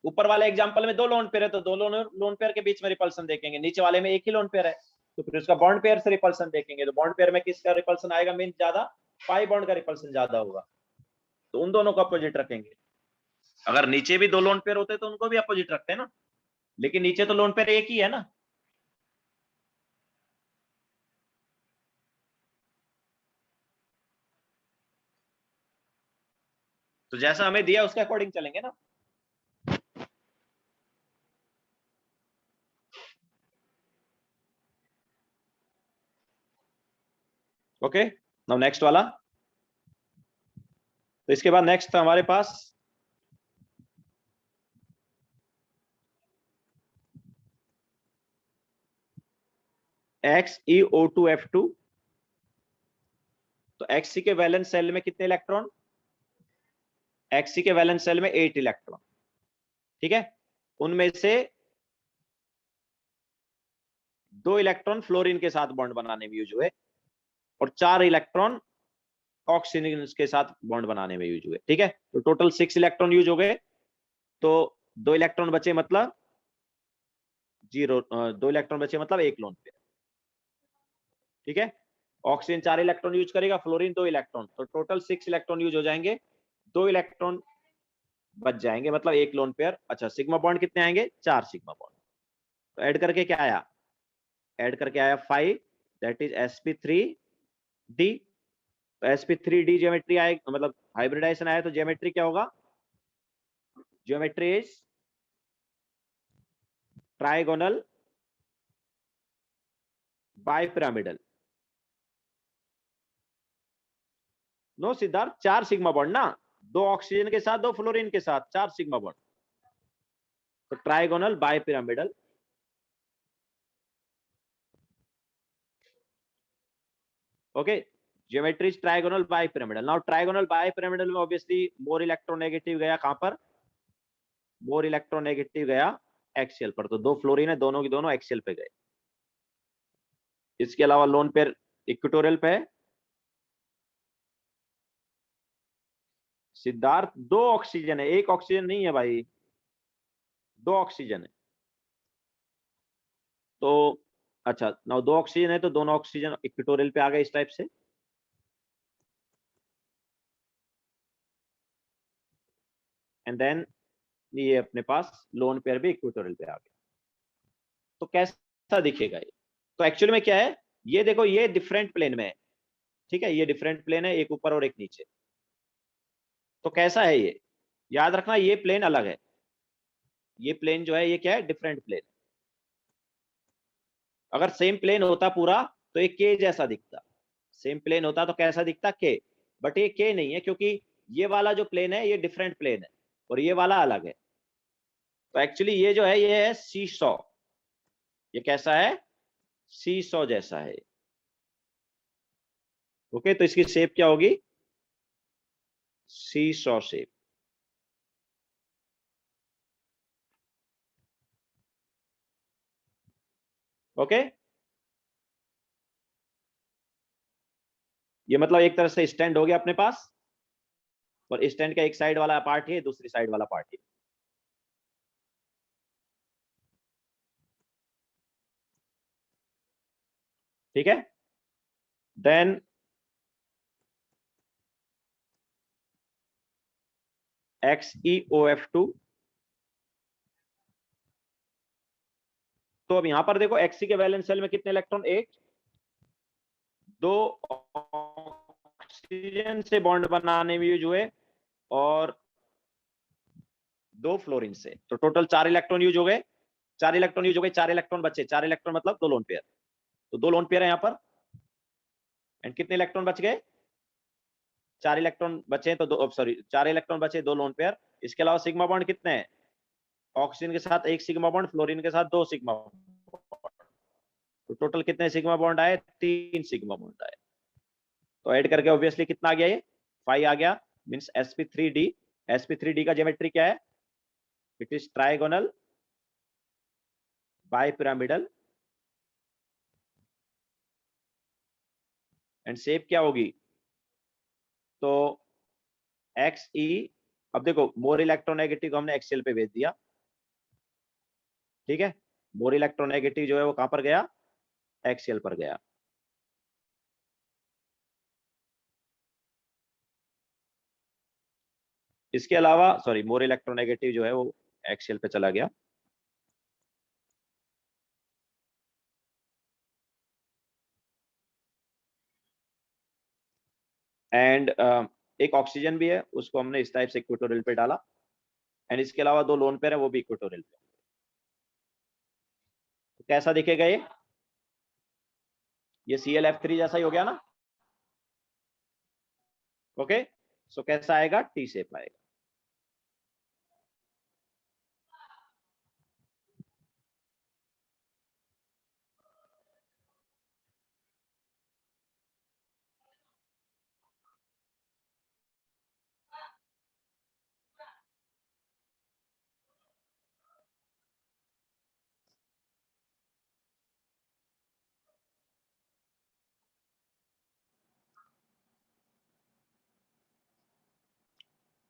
ऊपर वाले एग्जांपल में दो लोन पेयर है तो दो लोन पेयर के बीच में रिपल्सन देखेंगे, नीचे वाले में एक ही लोन पेयर है तो फिर उसका बॉन्ड पेयर से रिपल्सन देखेंगे, तो बॉन्ड पेयर में किसका रिपल्सन आएगा मीन ज्यादा, पाई बॉन्ड का रिपल्सन ज्यादा होगा, तो उन दोनों को अपोजिट रखेंगे। अगर नीचे भी दो लोन पेयर होते तो उनको भी अपोजिट रखते हैं ना, लेकिन नीचे तो लोन पेयर एक ही है ना। तो जैसा हमें दिया उसके अकॉर्डिंग चलेंगे ना। ओके, नाउ नेक्स्ट वाला। तो इसके बाद नेक्स्ट था हमारे पास XeO2F2। तो Xc के वैलेंस सेल में कितने इलेक्ट्रॉन, Xc के वैलेंस सेल में 8 इलेक्ट्रॉन, ठीक है। उनमें से 2 इलेक्ट्रॉन फ्लोरीन के साथ बॉन्ड बनाने में यूज हुए और 4 इलेक्ट्रॉन ऑक्सीजन के साथ बॉन्ड बनाने में यूज हुए, ठीक है। तो टोटल 6 इलेक्ट्रॉन यूज हो गए, तो 2 इलेक्ट्रॉन बचे मतलब जीरो, 2 इलेक्ट्रॉन बचे मतलब एक लोन पेयर, ठीक है। ऑक्सीजन 4 इलेक्ट्रॉन यूज करेगा, फ्लोरीन 2 इलेक्ट्रॉन, तो टोटल 6 इलेक्ट्रॉन यूज हो जाएंगे, 2 इलेक्ट्रॉन बच जाएंगे मतलब एक लोन पेयर। अच्छा, सिग्मा बॉन्ड कितने आएंगे, 4 सिग्मा बॉन्ड। तो ऐड करके क्या आया, ऐड करके आया 5, दैट इज sp3d। तो sp3d ज्योमेट्री आए मतलब हाइब्रिडाइजेशन आया तो ज्योमेट्री क्या होगा, geometry is trigonal bipyramidal. No Siddharth, 4 sigma bond ना, 2 ऑक्सीजन के साथ 2 फ्लोरीन के साथ 4 सिग्मा बॉन्ड, तो trigonal bipyramidal. Okay, geometry is trigonal bipyramidal. Now trigonal bipyramidal में ऑब्वियसली मोर इलेक्ट्रोनेगेटिव गया कहां पर, मोर इलेक्ट्रोनेगेटिव गया एक्सियल पर, तो 2 फ्लोरीन है, दोनों की दोनों एक्सियल पे गए। इसके अलावा लोन पेयर इक्वेटोरियल पे है। सिद्धार्थ 2 ऑक्सीजन है, एक ऑक्सीजन नहीं है भाई, 2 ऑक्सीजन है। तो अच्छा, नाउ 2 ऑक्सीजन है तो दोनों ऑक्सीजन इक्वेटोरियल पे आ गए इस टाइप से, एंड देन ये अपने पास लोन पेयर भी इक्वेटोरियल पे आ गया। तो कैसा दिखेगा ये, तो एक्चुअली में क्या है, ये देखो ये डिफरेंट प्लेन में है, ठीक है, ये डिफरेंट प्लेन है, एक ऊपर और एक नीचे। तो कैसा है ये, याद रखना ये प्लेन अलग है, ये प्लेन जो है ये क्या है, डिफरेंट प्लेन। अगर सेम प्लेन होता पूरा तो ये के जैसा दिखता, सेम प्लेन होता तो कैसा दिखता, के। बट ये के नहीं है क्योंकि ये वाला जो प्लेन है ये डिफरेंट प्लेन है और ये वाला अलग है। तो एक्चुअली ये जो है ये है सी सॉ, ये कैसा है, सी सॉ जैसा है। ओके, तो इसकी शेप क्या होगी, सी सॉ शेप। ओके, ये मतलब एक तरह से स्टैंड हो गया अपने पास, और स्टैंड का एक साइड वाला पार्ट है, दूसरी साइड वाला पार्ट है, ठीक है। Then XeOF2। तो अब यहां पर देखो Xe के वैलेंस शेल में कितने इलेक्ट्रॉन, 8। दो ऑक्सीजन से बॉन्ड बनाने में यूज हुए और 2 फ्लोरीन से, तो टोटल 4 इलेक्ट्रॉन यूज हो गए। 4 इलेक्ट्रॉन यूज हो गए, 4 इलेक्ट्रॉन बचे। 4 इलेक्ट्रॉन मतलब 2 लोन पेयर, तो 2 लोन पेयर है यहाँ पर। एंड कितने इलेक्ट्रॉन बच गए, 4 इलेक्ट्रॉन बचे तो 2, सॉरी 4 इलेक्ट्रॉन बचे, 2 लोन पेयर। इसके अलावा सिग्मा बॉन्ड कितने हैं, ऑक्सीजन के साथ 1 सिग्मा बॉन्ड, फ्लोरीन के साथ 2 सिग्मा बॉन्ड, तो टोटल कितने सिग्मा बॉन्ड आए, 3 सिग्मा बॉन्ड आए। तो ऐड करके ऑब्वियसली कितना आ गया, ये 5 आ गया, मींस sp3d। sp3d का ज्योमेट्री क्या है, it is trigonal bipyramidal and shape क्या होगी, तो Xe। अब देखो मोर इलेक्ट्रोनेगेटिव हमने एक्सियल पे भेज दिया, ठीक है। मोर इलेक्ट्रोनेगेटिव जो है वो कहां पर गया, एक्सियल पर गया। इसके अलावा सॉरी, मोर इलेक्ट्रोनेगेटिव जो है वो एक्सियल पे चला गया। एंड एक ऑक्सीजन भी है, उसको हमने इस टाइप से इक्वेटोरियल पे डाला। एंड इसके अलावा 2 लोन पेयर है, वो भी इक्वेटोरियल पे। तो कैसा दिखेगा ये Cl(F3) जैसा ही हो गया ना। ओके, सो कैसा आएगा, टी शेप आएगा।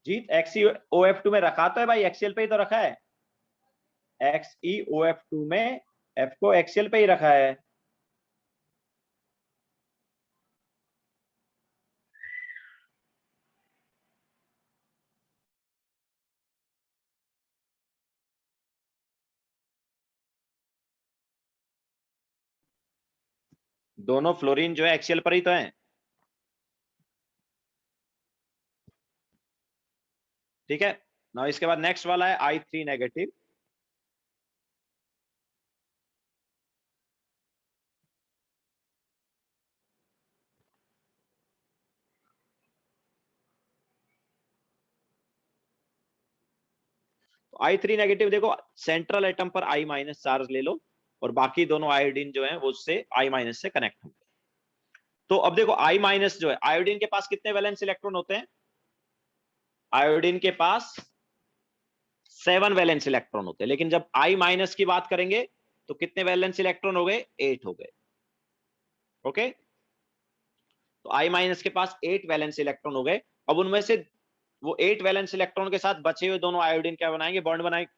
जीत XeOF2 में रखा तो है भाई, एक्सियल पे ही तो रखा है। XeOF2 में F को एक्सियल पे ही रखा है। दोनों फ्लोरीन जो है एक्सियल पर ही तो है, ठीक है ना। इसके बाद नेक्स्ट वाला है I3 नेगेटिव। तो I3 नेगेटिव देखो, सेंट्रल एटम पर I- चार्ज ले लो और बाकी दोनों आयोडीन जो है वो उससे I- से कनेक्ट होंगे। तो अब देखो I- जो है, आयोडीन के पास कितने वैलेंस इलेक्ट्रॉन होते हैं, आयोडीन के पास 7 वैलेंस इलेक्ट्रॉन होते हैं। लेकिन जब I- की बात करेंगे तो कितने वैलेंस इलेक्ट्रॉन हो गए, 8 हो गए। ओके, तो I- के पास 8 वैलेंस इलेक्ट्रॉन हो गए। अब उनमें से वो 8 वैलेंस इलेक्ट्रॉन के साथ बचे हुए दोनों आयोडीन क्या बनाएंगे, बॉन्ड बनाएंगे,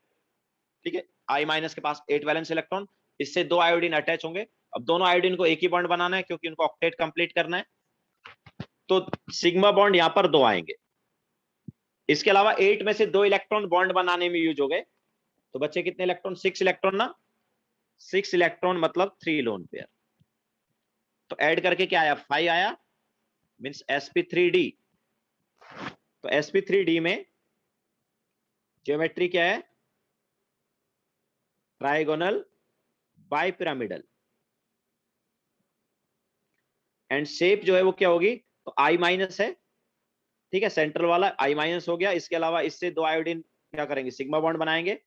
ठीक है। I- के पास 8 वैलेंस इलेक्ट्रॉन, इससे 2 आयोडीन अटैच होंगे। अब दोनों आयोडीन को एक ही बॉन्ड बनाना है क्योंकि उनको ऑक्टेट कंप्लीट करना है, तो सिग्मा बॉन्ड यहां पर 2 आएंगे। इसके अलावा 8 में से 2 इलेक्ट्रॉन बॉन्ड बनाने में यूज हो गए, तो बच्चे कितने इलेक्ट्रॉन, 6 इलेक्ट्रॉन ना। 6 इलेक्ट्रॉन मतलब 3 लोन पेयर। तो ऐड करके क्या आया, 5 आया, मींस sp3d। तो sp3d में ज्योमेट्री क्या है, ट्राइगोनल बाइपिरामिडल एंड शेप जो है वो क्या होगी, तो I- है, ठीक है, सेंट्रल वाला I- हो गया। इसके अलावा इससे 2 आयोडीन क्या करेंगे, सिग्मा बॉन्ड बनाएंगे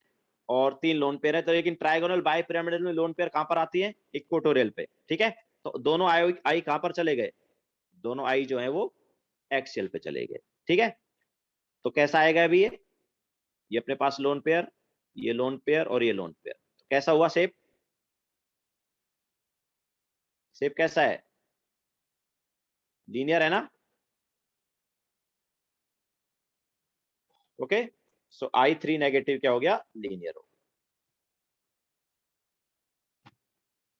और 3 लोन पेयर है। तो लेकिन ट्राइगोनल बाइपिरामिडल में लोन पेयर कहां पर आती है, इक्वेटोरियल पे, ठीक है। तो दोनों आई कहां पर चले गए, दोनों आई जो है वो एक्सियल पे चले गए, ठीक है। तो कैसा आएगा अभी ये अपने पास लोन पेयर, ये लोन पेयर और ये लोन पेयर, तो कैसा हुआ शेप, शेप कैसा है, लीनियर है ना। ओके, सो I3 नेगेटिव क्या हो गया, लीनियर हो।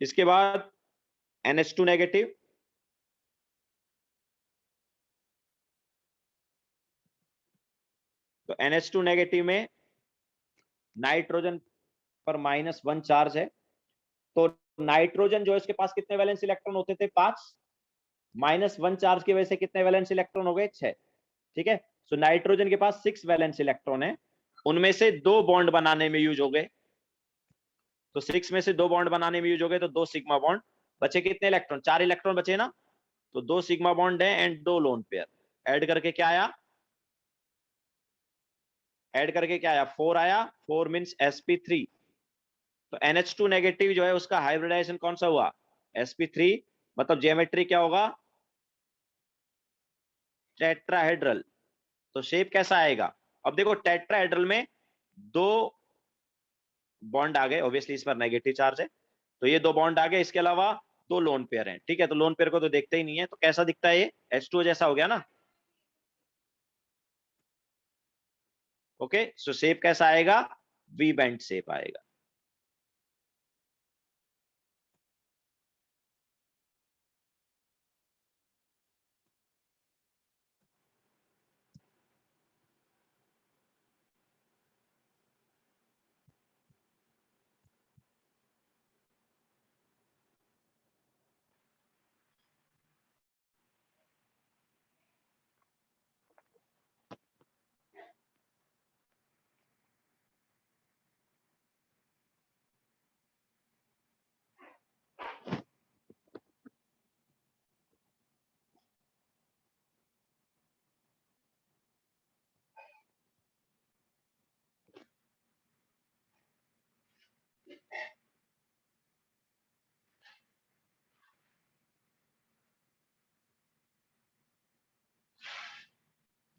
इसके बाद NH2 नेगेटिव। तो तो NH2 नेगेटिव में नाइट्रोजन पर -1 चार्ज है, तो नाइट्रोजन जो है उसके पास कितने वैलेंस इलेक्ट्रॉन होते थे? 5। -1 चार्ज की वजह से कितने वैलेंस इलेक्ट्रॉन हो गए? 6। ठीक है, सो नाइट्रोजन के पास 6 वैलेंस इलेक्ट्रॉन है, उनमें से 2 बॉन्ड बनाने में यूज हो गए। तो 6 में से 2 बॉन्ड बनाने में यूज हो गए, तो 2 सिग्मा बॉन्ड बचे। कितने इलेक्ट्रॉन? 4 इलेक्ट्रॉन बचे ना, तो 2 सिग्मा बॉन्ड है एंड 2 लोन पेयर। ऐड करके क्या आया? ऐड करके क्या आया? 4 आया। 4 मींस sp3। तो NH2 नेगेटिव जो है उसका हाइब्रिडाइजेशन कौन सा हुआ? sp3। मतलब ज्योमेट्री क्या होगा? टेट्राहेड्रल। तो शेप कैसा आएगा? अब देखो टेट्राहेड्रल में 2 बॉन्ड आ गए, ऑब्वियसली इस पर नेगेटिव चार्ज है, तो ये 2 बॉन्ड आ गए। इसके अलावा 2 लोन पेयर हैं। ठीक है, तो लोन पेयर को तो देखते ही नहीं है, तो कैसा दिखता है? ये H2O जैसा हो गया ना। ओके, सो शेप कैसा आएगा? वी बेंड शेप आएगा।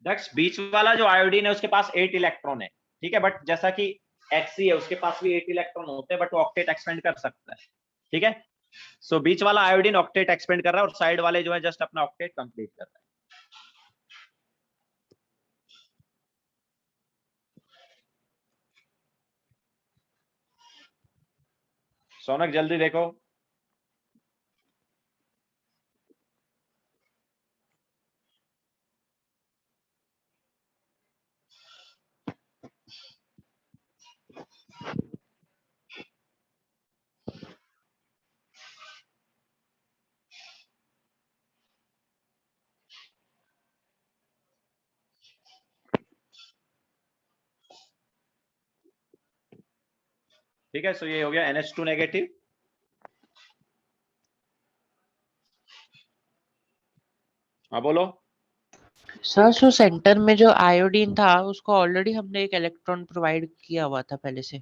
नेक्स्ट, बीच वाला जो आयोडीन है उसके पास 8 इलेक्ट्रॉन है। ठीक है, बट जैसा कि Hc है उसके पास भी 8 इलेक्ट्रॉन होते हैं, बट वो ऑक्टेट एक्सपेंड कर सकता है। ठीक है, सो बीच वाला आयोडीन ऑक्टेट एक्सपेंड कर रहा है और साइड वाले जो है जस्ट अपना ऑक्टेट कंप्लीट कर रहा है। सोनक जल्दी देखो। ठीक है, सो ये हो गया NH2 नेगेटिव। हाँ बोलो। सर जो सेंटर में जो आयोडीन था उसको ऑलरेडी हमने एक इलेक्ट्रॉन प्रोवाइड किया हुआ था पहले से।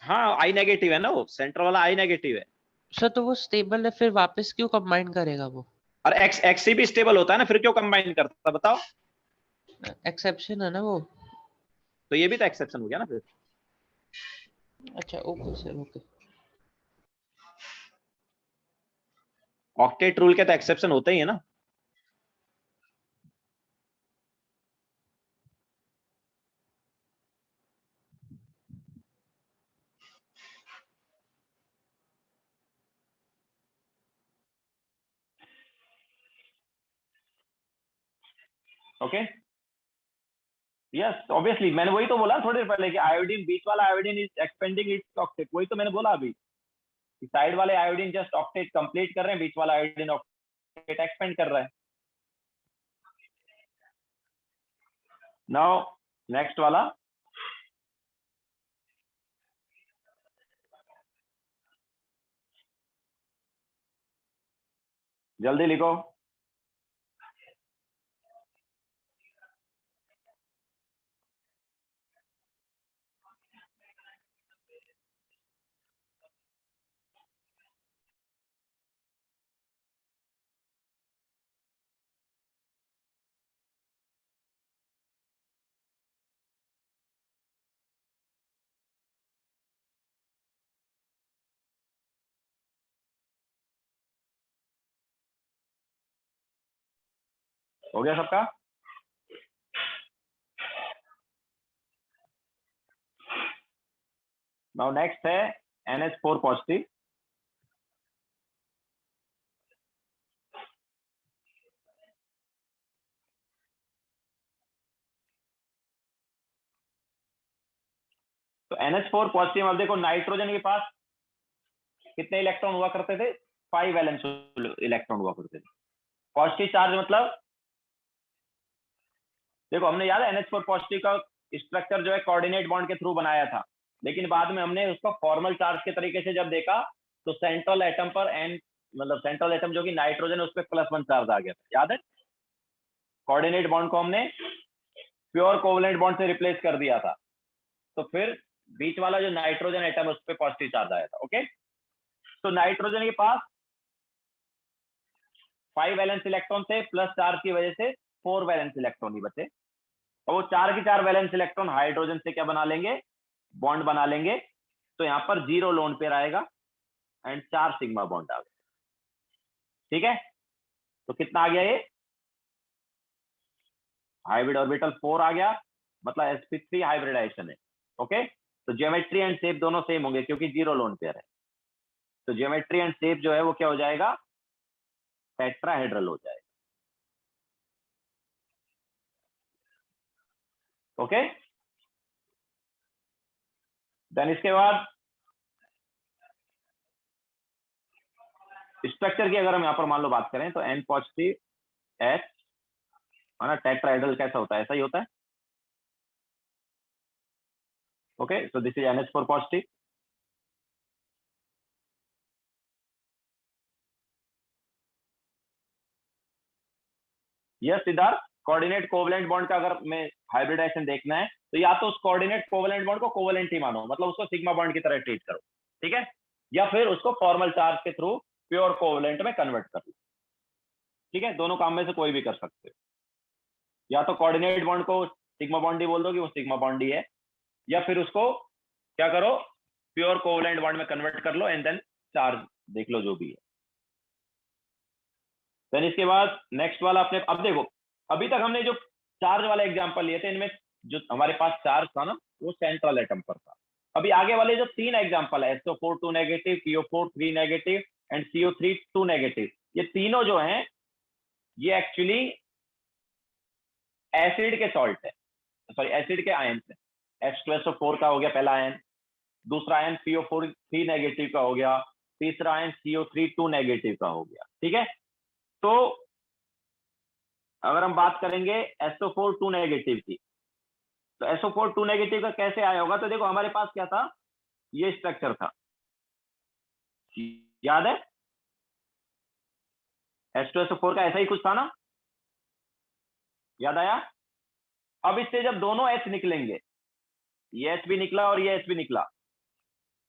हाँ, आई नेगेटिव है ना, वो सेंटर वाला आई नेगेटिव है। सर तो वो स्टेबल है, फिर वापस क्यों कंबाइन करेगा वो? और एक्सी भी स्टेबल होता है ना, फिर क्यों कंबाइन करता? बताओ। एक्सेप्शन है ना वो। तो ये भी तो एक्सेप्शन हो गया ना फिर। अच्छा okay sir, okay. Octet rule के तो एक्सेप्शन होते ही है ना। ओके, यस ऑब्वियसली, मैंने वही तो बोला थोड़ी देर पहले कि आयोडीन, बीच वाला iodine is expanding its octet. वही तो मैंने बोला अभी कि साइड वाले आयोडीन जस्ट ऑक्टेट कंप्लीट कर रहे हैं, बीच वाला आयोडीन ऑक्टेट एक्सपेंड कर रहा है। नाउ नेक्स्ट वाला, जल्दी लिखो। हो गया सबका? नाउ नेक्स्ट है NH4 पॉजिटिव। तो NH4 पॉजिटिव। अब देखो नाइट्रोजन के पास कितने इलेक्ट्रॉन हुआ करते थे, 5 वैलेंस इलेक्ट्रॉन हुआ करते थे। पॉजिटिव चार्ज मतलब देखो हमने याद है NH4 पॉजिटिव का स्ट्रक्चर जो है कोऑर्डिनेट बॉन्ड के थ्रू बनाया था, लेकिन बाद में हमने उसको फॉर्मल चार्ज के तरीके से जब देखा तो सेंट्रल एटम पर एन मतलब सेंट्रल एटम जो कि नाइट्रोजन उस पर +1 चार्ज आ गया था, याद है। कोऑर्डिनेट बॉन्ड को हमने प्योर कोवलेंट बॉन्ड से रिप्लेस कर दिया था, तो फिर बीच वाला जो नाइट्रोजन एटम है उस पर पॉजिटिव चार्ज आया था। ओके, तो नाइट्रोजन के पास 5 वैलेंस इलेक्ट्रॉन थे, प्लस चार्ज की वजह से 4 वैलेंस इलेक्ट्रॉन ही बचे, और वो 4 की 4 वैलेंस इलेक्ट्रॉन हाइड्रोजन से क्या बना लेंगे, बॉन्ड बना लेंगे। तो यहाँ पर 0 लोन पेयर आएगा एंड 4 सिग्मा बॉन्ड आ गए। ठीक है, तो कितना आ गया ये, हाइब्रिड ऑर्बिटल 4 आ गया, मतलब sp3 हाइब्रिडाइजेशन है। ओके, तो ज्योमेट्री एंड शेप दोनों सेम होंगे क्योंकि 0 लोन पेयर है, तो ज्योमेट्री एंड शेप जो है वो क्या हो जाएगा, टेट्राहेड्रल हो जाएगा। ओके, देन इसके बाद स्ट्रक्चर की अगर हम यहाँ पर मान लो बात करें तो N पॉजिटिव H है ना, टेट्राहेड्रल कैसा होता है, ऐसा ही होता है। Okay, so this is NH4 positive. Yes Siddharth, coordinate covalent bond का अगर मैं हाइब्रिडाइजेशन देखना है तो या तो उस कोऑर्डिनेट कोवलेंट बॉन्ड को कोवलेंट ही मानो, मतलब उसको सिग्मा बॉन्ड की तरह ट्रीट करो, ठीक है, या फिर उसको फॉर्मल चार्ज के थ्रू प्योर कोवलेंट में कन्वर्ट कर लो। ठीक है, दोनों काम में से कोई भी कर सकते हो, या तो कोऑर्डिनेट बॉन्ड को सिग्मा बॉन्ड ही बोल दो कि वो सिग्मा बॉन्ड ही है, या फिर उसको क्या करो, प्योर कोवलेंट बॉन्ड में कन्वर्ट कर लो एंड देन चार्ज देख लो जो भी है। देन इसके बाद नेक्स्ट वाला अपने, अब देखो अभी तक हमने जो चार्ज वाला एग्जांपल लिए थे इनमें जो हमारे पास चार्ज था ना वो सेंट्रल एटम पर था। अभी आगे वाले जो 3 एग्जांपल है, SO4 2 negative, PO4 3 negative and CO3 2 negative, ये तीनों जो हैं ये एक्चुअली एसिड के सॉल्ट है, सॉरी एसिड के आयन है। H2SO4 का हो गया पहला आयन, दूसरा आयन PO4 3 नेगेटिव का हो गया, तीसरा आयन CO3 2 नेगेटिव का हो गया। ठीक है, तो अगर हम बात करेंगे SO4 2 नेगेटिव की, तो SO4 2 नेगेटिव का कैसे आया होगा, तो देखो हमारे पास क्या था, ये स्ट्रक्चर था, याद है H2SO4 का ऐसा ही कुछ था ना, याद आया। अब इससे जब दोनों H निकलेंगे, ये H भी निकला और ये H भी निकला,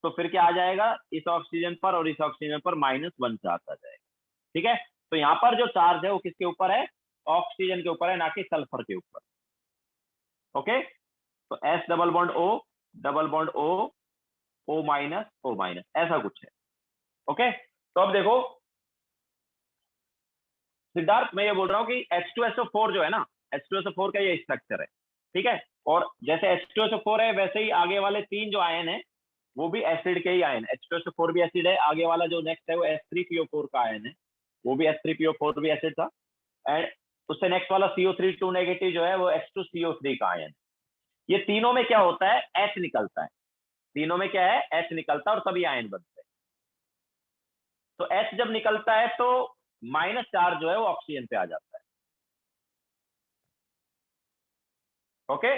तो फिर क्या आ जाएगा, इस ऑक्सीजन पर और इस ऑक्सीजन पर -1 चार्ज आ जाएगा। ठीक है, तो यहां पर जो चार्ज है वो किसके ऊपर है, ऑक्सीजन के ऊपर है, ना कि सल्फर के ऊपर। ओके, तो S double bond O double bond O O- ऐसा कुछ है। ओके, तो अब देखो सिद्धार्थ, मैं ये बोल रहा हूं कि H2SO4 जो है ना, H2SO4 का ये स्ट्रक्चर है, ठीक है, और जैसे H2SO4 है वैसे ही आगे वाले 3 जो आयन है वो भी एसिड के ही आयन, H2SO4 भी एसिड है, आगे वाला जो नेक्स्ट है वो H3PO4 का आयन है, वो भी H3PO4 भी एसिड था, एंड उससे नेक्स्ट वाला CO3 2 नेगेटिव जो है वो H2CO3 का आयन। ये तीनों में क्या होता है, H निकलता है, तीनों में क्या है, H निकलता है और तभी आयन बनते हैं। तो H जब निकलता है तो माइनस चार्ज जो है वो ऑक्सीजन पे आ जाता है। ओके,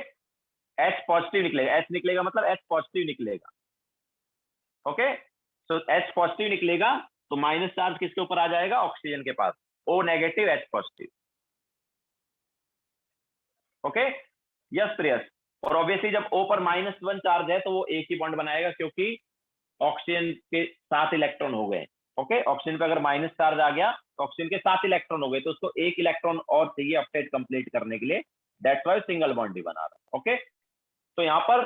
H पॉजिटिव निकलेगा, H निकलेगा मतलब H पॉजिटिव निकलेगा। ओके, तो H पॉजिटिव निकलेगा तो माइनस चार्ज किसके ऊपर आ जाएगा, ऑक्सीजन के पास, O negative H positive. Okay, yes Priyas, और ऑब्वियसली जब O पर -1 चार्ज है तो वो एक ही बॉन्ड बनाएगा क्योंकि ऑक्सीजन के 7 इलेक्ट्रॉन हो गए। ओके, ऑक्सीजन पे अगर माइनस चार्ज आ गया तो ऑक्सीजन के 7 इलेक्ट्रॉन हो गए, तो उसको एक इलेक्ट्रॉन और चाहिए ऑक्टेट कंप्लीट करने के लिए, दैट्स व्हाई सिंगल बॉन्ड ही बना रहा है। ओके, तो यहाँ पर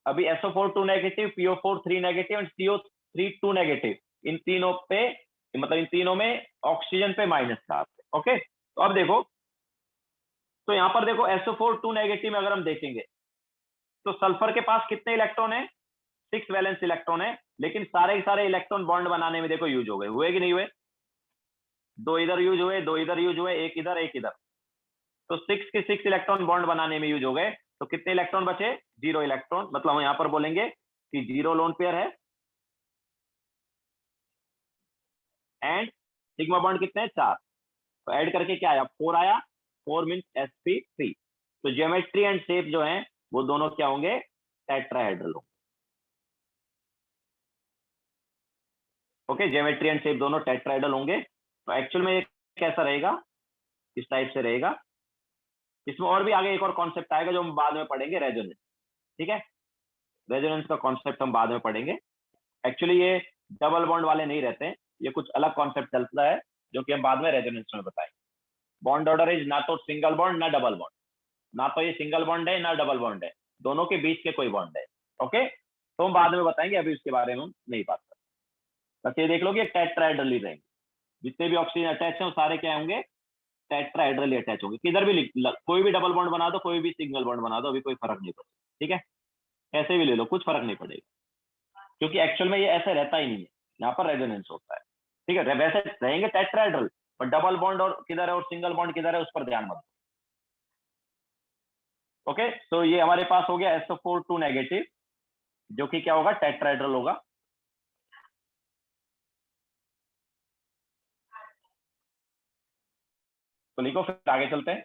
अभी SO4 2 negative, PO4 3 negative and CO3 2 negative, इन तीनों पे मतलब इन तीनों में ऑक्सीजन पे माइनस चार्ज है। ओके, तो अब देखो, तो यहाँ पर देखो SO4 2 नेगेटिव में अगर हम देखेंगे तो सल्फर के पास कितने इलेक्ट्रॉन है, 6 वैलेंस इलेक्ट्रॉन है, लेकिन सारे के सारे इलेक्ट्रॉन बॉन्ड बनाने में देखो यूज हो गए, हुए कि नहीं हुए, 2 इधर यूज हुए, 2 इधर यूज हुए, एक इधर एक इधर, तो 6 के 6 इलेक्ट्रॉन बॉन्ड बनाने में यूज हो गए। तो कितने इलेक्ट्रॉन बचे? 0 इलेक्ट्रॉन। मतलब हम यहाँ पर बोलेंगे कि 0 लोन पेयर है एंड सिग्मा बॉन्ड कितने हैं? 4। तो ऐड करके क्या आया? 4 आया। 4 मीन्स sp3। तो ज्योमेट्री एंड शेप जो है वो दोनों क्या होंगे? टेट्राहेड्रल होंगे। ओके, ज्योमेट्री एंड शेप दोनों टेट्राहेड्रल होंगे। तो एक्चुअल में ये कैसा रहेगा? इस टाइप से रहेगा। इसमें और भी आगे एक और कॉन्सेप्ट आएगा जो हम बाद में पढ़ेंगे, रेजोनेंस। ठीक है, रेजोनेंस का कॉन्सेप्ट हम बाद में पढ़ेंगे। एक्चुअली ये डबल बॉन्ड वाले नहीं रहते हैं, ये कुछ अलग कॉन्सेप्ट चलता है जो कि हम बाद में रेजोनेंस में बताएंगे। बॉन्ड ऑर्डर इज ना तो सिंगल बॉन्ड ना डबल बॉन्ड, ना तो ये सिंगल बॉन्ड है ना डबल बॉन्ड है, दोनों के बीच के कोई बॉन्ड है। ओके, तो हम बाद में बताएंगे, अभी उसके बारे में हम नहीं बात करते। बस ये देख लो कि टेट्राहेड्रल ही रहेंगे, जितने भी ऑक्सीजन अटैच है वो सारे क्या होंगे? टेट्राहेड्रल अटैच होंगे। किधर भी कोई भी डबल बॉन्ड बना दो, कोई भी सिंगल बॉन्ड बना दो, अभी कोई फर्क नहीं पड़ेगा। ठीक है, ऐसे भी ले लो, कुछ फर्क नहीं पड़ेगा, क्योंकि एक्चुअल में ये ऐसे रहता ही नहीं है, यहाँ पर रेजोनेंस होता है। ठीक है, वैसे रहेंगे टेट्राहेड्रल, पर डबल बॉन्ड और किधर है और सिंगल बॉन्ड किधर है उस पर ध्यान मत दो। ओके, तो ये हमारे पास हो गया SO4 2 नेगेटिव, जो कि क्या होगा? टेट्राहेड्रल होगा। तो लिखो, फिर आगे चलते हैं।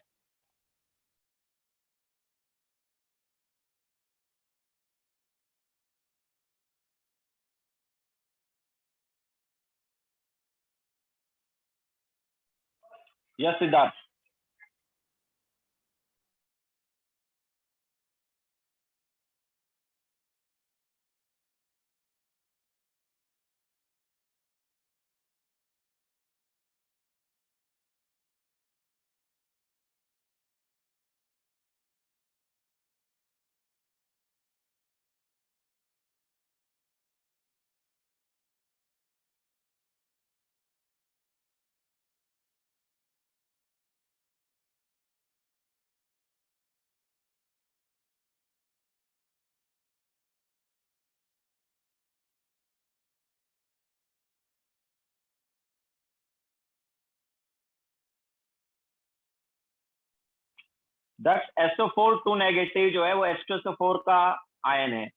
यस सिद्धार्थ। दक्ष, SO4 2 नेगेटिव जो है वो H2SO4 का आयन है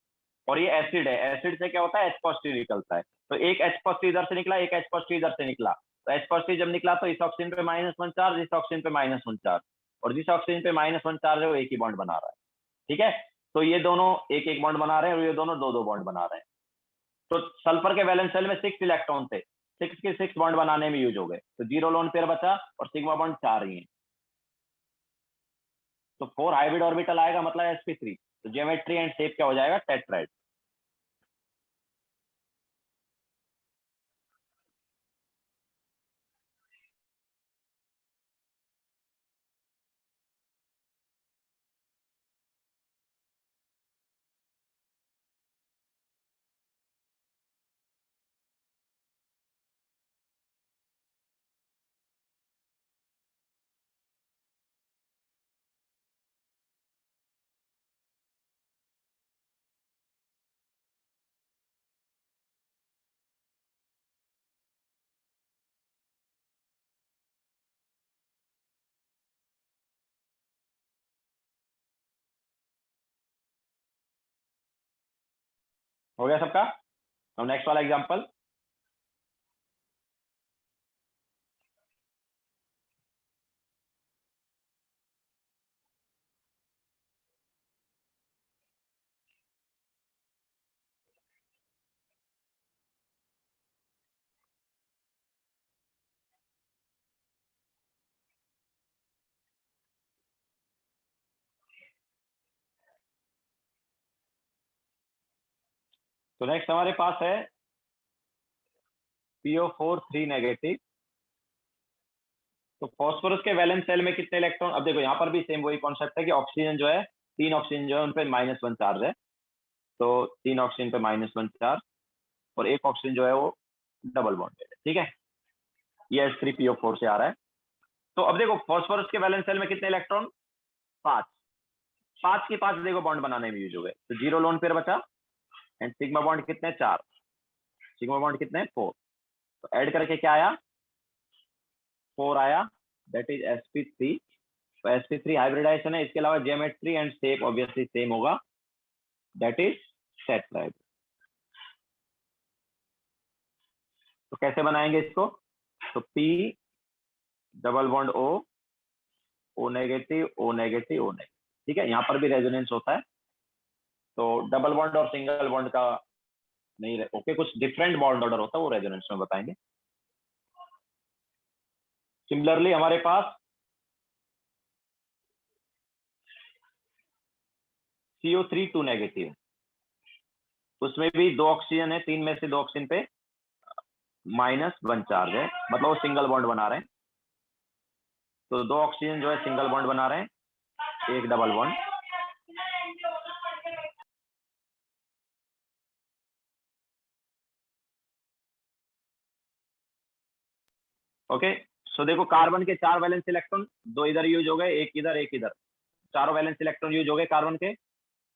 और ये एसिड है। एसिड से क्या होता है? H पॉजिटिव निकलता है। तो एक H पॉजिटिव इधर से निकला, एक H पॉजिटिव इधर से निकला। तो H पॉजिटिव जब निकला तो इस ऑक्सीजन पे -1 चार्ज, इस ऑक्सीजन पे -1 चार्ज, और जिस ऑक्सीजन पे -1 चार्ज है वो एक ही बॉन्ड बना रहा है। ठीक है, तो ये दोनों एक एक बॉन्ड बना रहे हैं और ये दोनों दो दो बॉन्ड बना रहे हैं। तो सल्फर के वैलेंस शेल में 6 इलेक्ट्रॉन थे, 6 के 6 बॉन्ड बनाने में यूज हो गए, तो 0 लोन पेयर बचा और सिग्मा बॉन्ड 4 ही है। तो 4 हाइब्रिड ऑर्बिटल आएगा, मतलब sp3। तो ज्योमेट्री एंड शेप क्या हो जाएगा? टेट्राहेड्रल। हो गया सबका? तो नेक्स्ट वाला एग्जांपल। तो नेक्स्ट हमारे पास है PO4 3 नेगेटिव। तो फॉस्फोरस के वैलेंस शेल में कितने इलेक्ट्रॉन? अब देखो यहाँ पर भी सेम वही कॉन्सेप्ट है कि ऑक्सीजन जो है, 3 ऑक्सीजन जो है उन पे -1 चार्ज है, तो 3 ऑक्सीजन पे -1 चार्ज, और एक ऑक्सीजन जो है वो डबल बॉन्डेड है। ठीक है, ये H3PO4 से आ रहा है। तो अब देखो फॉस्फोरस के वैलेंस शेल में कितने इलेक्ट्रॉन? 5। 5 के 5 देखो बॉन्ड बनाने में यूज हो गए, तो 0 लोन पेयर बचा एंड सिग्मा बॉन्ड कितने? 4। सिग्मा बॉन्ड कितने? 4। तो ऐड करके क्या आया? 4 आया, दैट इज sp3। तो तो sp3 हाइब्रिडाइजेशन है, इसके अलावा geometry and shape obviously same होगा, दैट इज टेट्राहेड्रल। तो कैसे बनाएंगे इसको? तो P double bond O negative O negative O negative, ठीक है। यहाँ पर भी रेजोनेंस होता है, तो डबल बॉन्ड और सिंगल बॉन्ड का नहीं, ओके, कुछ डिफरेंट बॉन्ड ऑर्डर होता है, वो रेजोनेंस में बताएंगे। सिमिलरली हमारे पास CO3 2 नेगेटिव, उसमें भी 2 ऑक्सीजन है, 3 में से 2 ऑक्सीजन पे -1 चार्ज है, मतलब वो सिंगल बॉन्ड बना रहे हैं। तो 2 ऑक्सीजन जो है सिंगल बॉन्ड बना रहे हैं, एक डबल बॉन्ड। ओके, सो देखो कार्बन के 4 वैलेंस इलेक्ट्रॉन, 2 इधर यूज हो गए, एक इधर एक इधर, चारों वैलेंस इलेक्ट्रॉन यूज हो गए कार्बन के।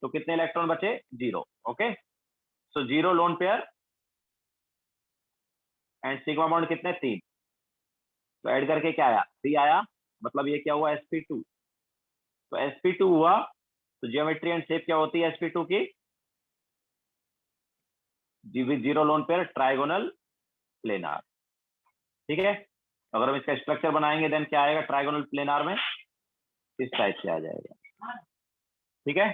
तो कितने इलेक्ट्रॉन बचे? 0। Okay, so 0 loan pair and sigma bond कितने? 3। तो ऐड करके क्या आया? 3 आया, मतलब ये क्या हुआ? sp2। तो sp2 हुआ, तो ज्योमेट्री एंड शेप क्या होती है sp2 की? Zero lone pair trigonal planar, ठीक है। अगर हम इसका स्ट्रक्चर बनाएंगे देन क्या आएगा ट्राइगोनल प्लेनार में? इस टाइप से आ जाएगा, ठीक है।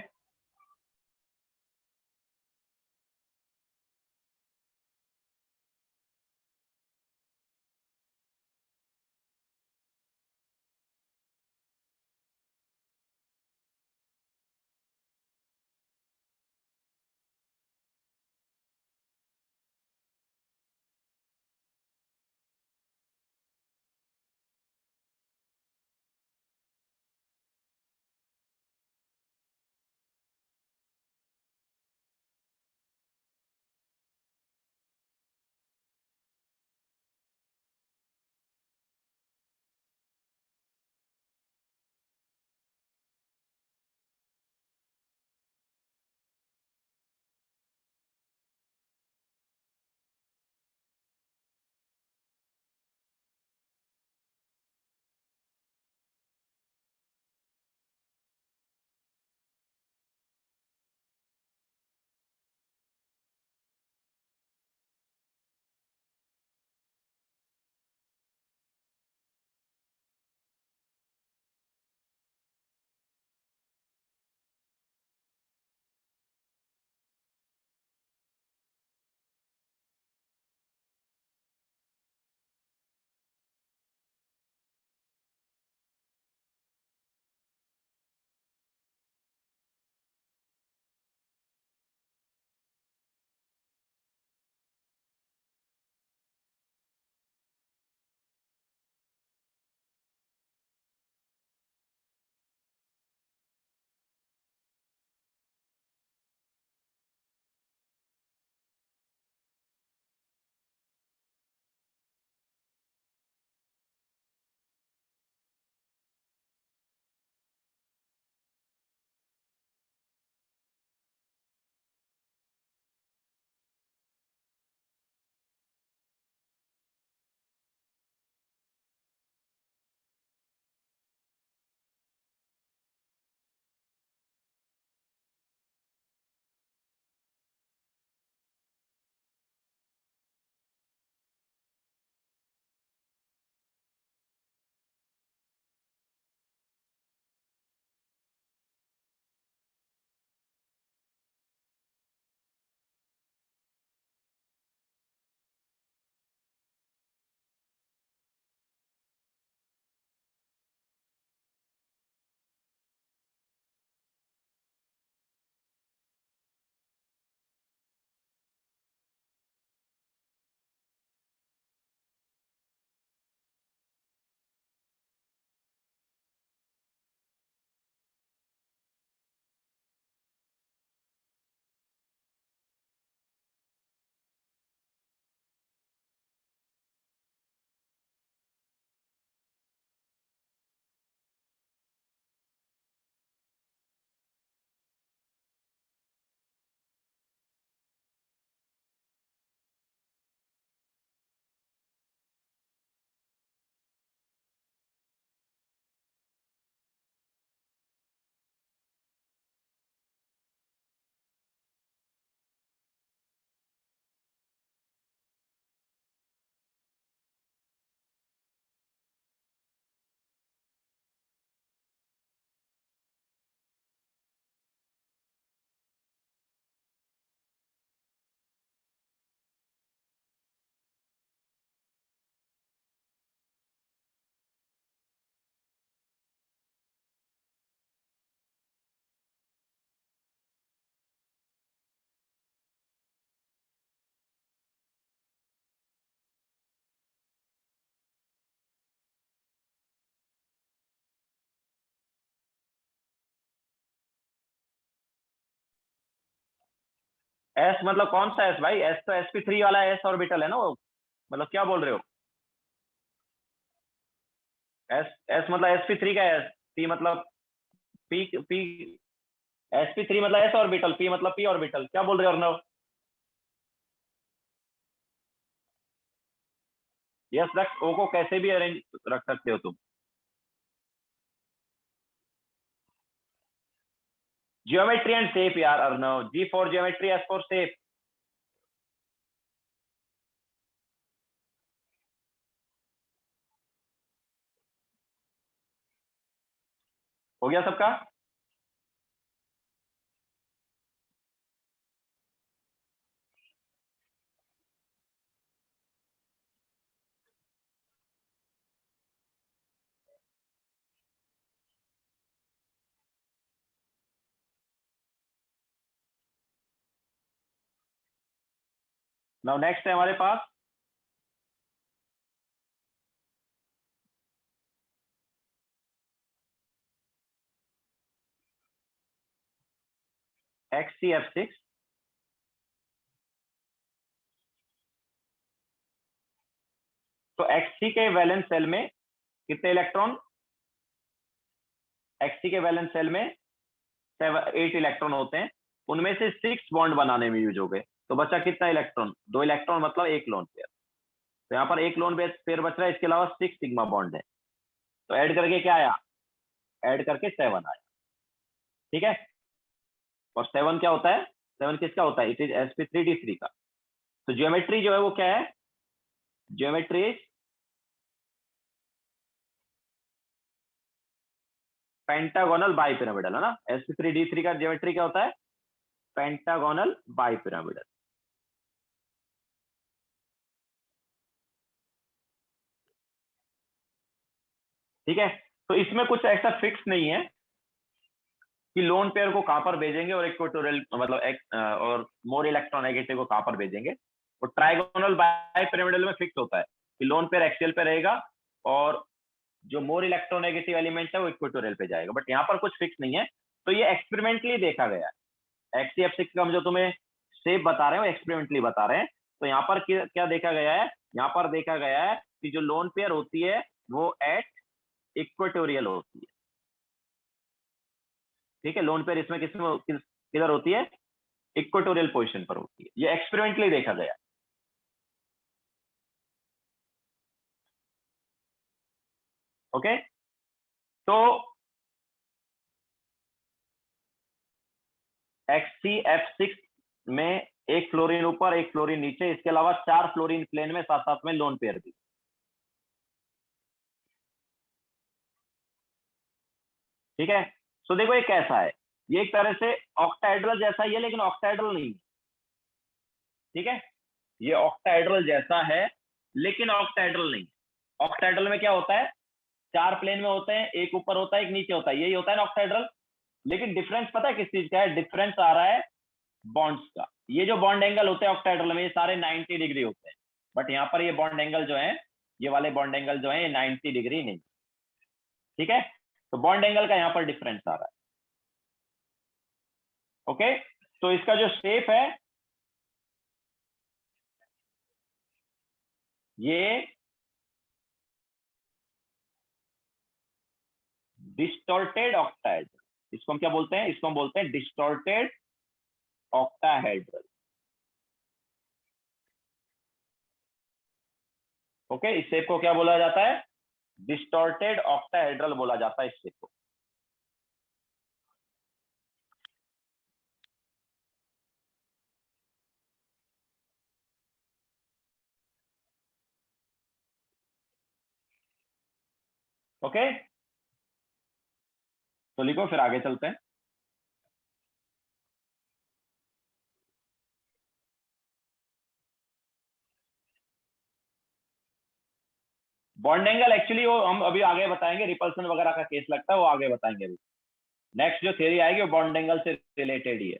एस मतलब कौन सा एस भाई? एस तो sp3 वाला एस ऑर्बिटल है ना वो, मतलब क्या बोल रहे हो? एस एस मतलब sp3 का एस, पी मतलब पी पी, sp3 मतलब एस ऑर्बिटल, पी मतलब पी ऑर्बिटल, क्या बोल रहे हो अर्नव? यस रख, ओ को कैसे भी अरेंज रख सकते हो तुम। ज्योमेट्री एंड शेप यार Arnav, G for geometry, S for shape. हो गया सबका? नाउ नेक्स्ट है हमारे पास XCF6। तो XC के वैलेंस सेल में कितने इलेक्ट्रॉन? XC के वैलेंस सेल में 8 इलेक्ट्रॉन होते हैं, उनमें से 6 बॉन्ड बनाने में यूज हो गए, तो बचा कितना इलेक्ट्रॉन? 2 इलेक्ट्रॉन, मतलब एक लोन पेयर। तो यहाँ पर एक लोन पेयर बच रहा है, इसके अलावा 6 सिग्मा बॉन्ड है, तो ऐड करके क्या आया? ऐड करके 7 आया, ठीक है। और 7 क्या होता है? 7 किसका होता है? इट इज sp3d3 का। तो ज्योमेट्री जो है वो क्या है? ज्योमेट्री पेंटागोनल बाइपिरामिडल है ना। sp3d3 का ज्योमेट्री क्या होता है? Pentagonal bipyramidal. ठीक है, तो इसमें कुछ ऐसा फिक्स नहीं है कि लोन पेयर को कहां पर भेजेंगे और इक्वेटोरियल मतलब और मोर इलेक्ट्रोनेगेटिव को कहां पर भेजेंगे। और ट्राइगोनल बाइपिरामिडल में फिक्स होता है कि लोन पेयर एक्सियल पे रहेगा और जो मोर इलेक्ट्रोनेगेटिव एलिमेंट है वो इक्वेटोरियल पे जाएगा, बट यहाँ पर कुछ फिक्स नहीं है। तो ये एक्सपेरिमेंटली देखा गया है। XCF6 का हम जो तुम्हें शेप बता रहे हैं वो एक्सपेरिमेंटली बता रहे हैं। तो यहाँ पर क्या देखा गया है? यहाँ पर देखा गया है कि जो लोन पेयर होती है वो एट इक्वेटोरियल होती है। ठीक है, लोन पेयर इसमें किधर होती है? इक्वेटोरियल पोजीशन पर होती है, ये एक्सपेरिमेंटली देखा गया। ओके, तो XCF6 में एक फ्लोरीन ऊपर एक फ्लोरीन नीचे, इसके अलावा 4 फ्लोरीन प्लेन में, साथ साथ में लोन पेयर भी। ठीक है, तो देखो ये कैसा है, ये एक तरह से ऑक्टाहेड्रल जैसा ही है लेकिन ऑक्टाहेड्रल नहीं। ठीक है, ये ऑक्टाहेड्रल जैसा है लेकिन ऑक्टाहेड्रल नहीं। ऑक्टाहेड्रल में क्या होता है? 4 प्लेन में होते हैं, एक ऊपर होता है एक नीचे होता है, यही होता है ना ऑक्टाहेड्रल। लेकिन डिफरेंस पता है किस चीज का है? डिफरेंस आ रहा है बॉन्ड्स का। ये जो बॉन्ड एंगल होते हैं ऑक्टाहेड्रल में, ये सारे 90 डिग्री होते हैं, बट यहाँ पर ये बॉन्ड एंगल जो है, ये वाले बॉन्ड एंगल जो है, ये 90 डिग्री नहीं। ठीक है, तो बॉन्ड एंगल का यहाँ पर डिफरेंस आ रहा है। ओके, तो इसका जो शेप है ये डिस्टॉर्टेड ऑक्टाहेड्रल, इसको हम क्या बोलते हैं? इसको हम बोलते हैं डिस्टॉर्टेड ऑक्टाहेड्रल। ओके, इस शेप को क्या बोला जाता है? डिस्टॉर्टेड ऑक्टाहेड्रल बोला जाता है इस शेप को। ओके, तो लिखो, फिर आगे चलते हैं। बॉन्ड एंगल एक्चुअली वो हम अभी आगे बताएंगे, रिपल्सन वगैरह का केस लगता है वो आगे बताएंगे अभी। नेक्स्ट जो थ्योरी आएगी वो बॉन्ड एंगल से रिलेटेड ही है।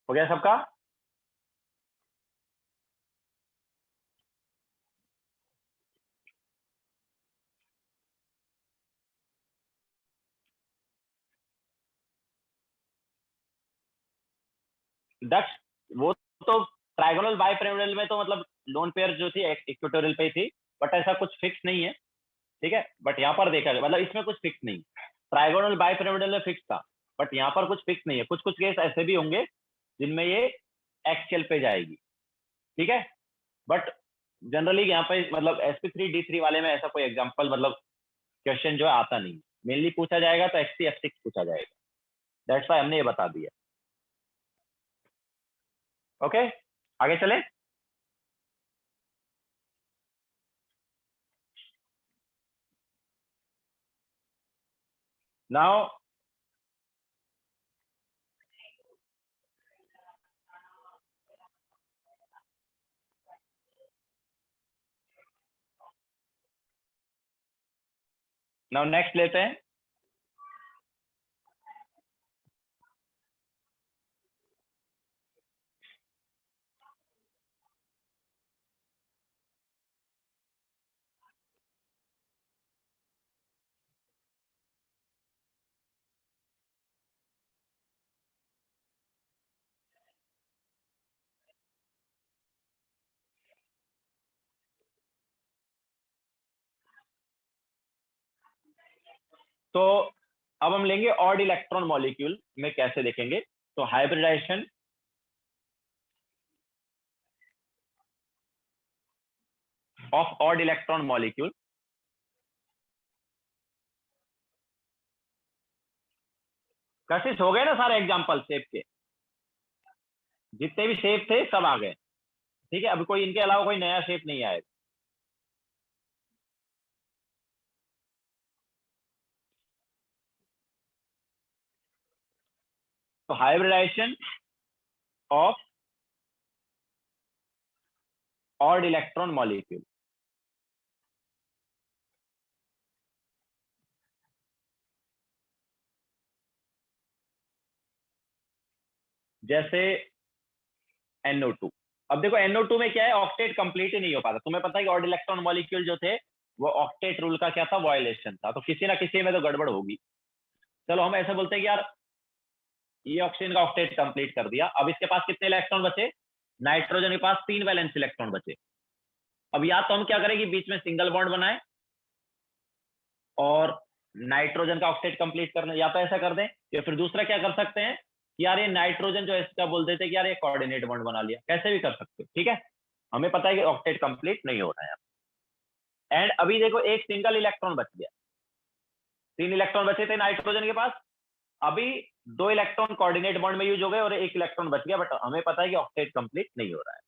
हो गया सबका? दक्ष, वो तो ट्राइगोनल बाइपिरामिडल में तो मतलब लोन पेयर जो थी इक्वेटोरियल पे थी, बट ऐसा कुछ फिक्स नहीं है, ठीक है। बट यहाँ पर देखा जाए मतलब इसमें कुछ फिक्स नहीं, ट्राइगोनल बाइपिरामिडल में फिक्स था, बट यहाँ पर कुछ फिक्स नहीं है। कुछ कुछ केस ऐसे भी होंगे जिनमें ये एक्सियल पे जाएगी, ठीक है। बट जनरली यहाँ पे मतलब sp3d3 वाले में ऐसा कोई एग्जांपल मतलब क्वेश्चन जो है आता नहीं, मेनली पूछा जाएगा तो xp f6 पूछा जाएगा, दैट्स व्हाई हमने ये बता दिया। ओके, आगे चले। नाउ नेक्स्ट लेते हैं। तो अब हम लेंगे ऑड इलेक्ट्रॉन मॉलिक्यूल में कैसे देखेंगे। तो hybridisation of odd electron molecule, कैसे हो गए ना सारे एग्जांपल शेप के, जितने भी शेप थे सब आ गए, ठीक है। अभी कोई इनके अलावा कोई नया शेप नहीं आएगा। तो hybridisation of odd electron molecule, जैसे NO2। अब देखो NO2 में क्या है, ऑक्टेट कंप्लीट ही नहीं हो पाता। तुम्हें पता है कि ऑड इलेक्ट्रॉन मॉलिक्यूल जो थे वो ऑक्टेट रूल का क्या था, वायलेशन था, तो किसी ना किसी में तो गड़बड़ होगी। चलो हम ऐसे बोलते हैं कि यार ये ऑक्सीजन का ऑक्टेट कंप्लीट कर दिया, अब इसके पास कितने इलेक्ट्रॉन बचे, नाइट्रोजन के पास 3 वैलेंस इलेक्ट्रॉन बचे। अब या तो हम क्या करें कि बीच में सिंगल बॉन्ड बनाए और नाइट्रोजन का ऑक्टेट कंप्लीट करना, या तो ऐसा कर दें, या फिर दूसरा क्या कर सकते हैं कि यार ये नाइट्रोजन जो है इसका बोल देते कि यार ये कोऑर्डिनेट बॉन्ड बना लिया, कैसे भी कर सकते हो, ठीक है। हमें पता है कि ऑक्टेट कंप्लीट नहीं हो रहा है। एंड अभी देखो एक सिंगल इलेक्ट्रॉन बच गया, 3 इलेक्ट्रॉन बचे थे नाइट्रोजन के पास, अभी 2 इलेक्ट्रॉन कोऑर्डिनेट बॉन्ड में यूज हो गए और 1 इलेक्ट्रॉन बच गया, बट हमें पता है कि ऑक्टेट कंप्लीट नहीं हो रहा है।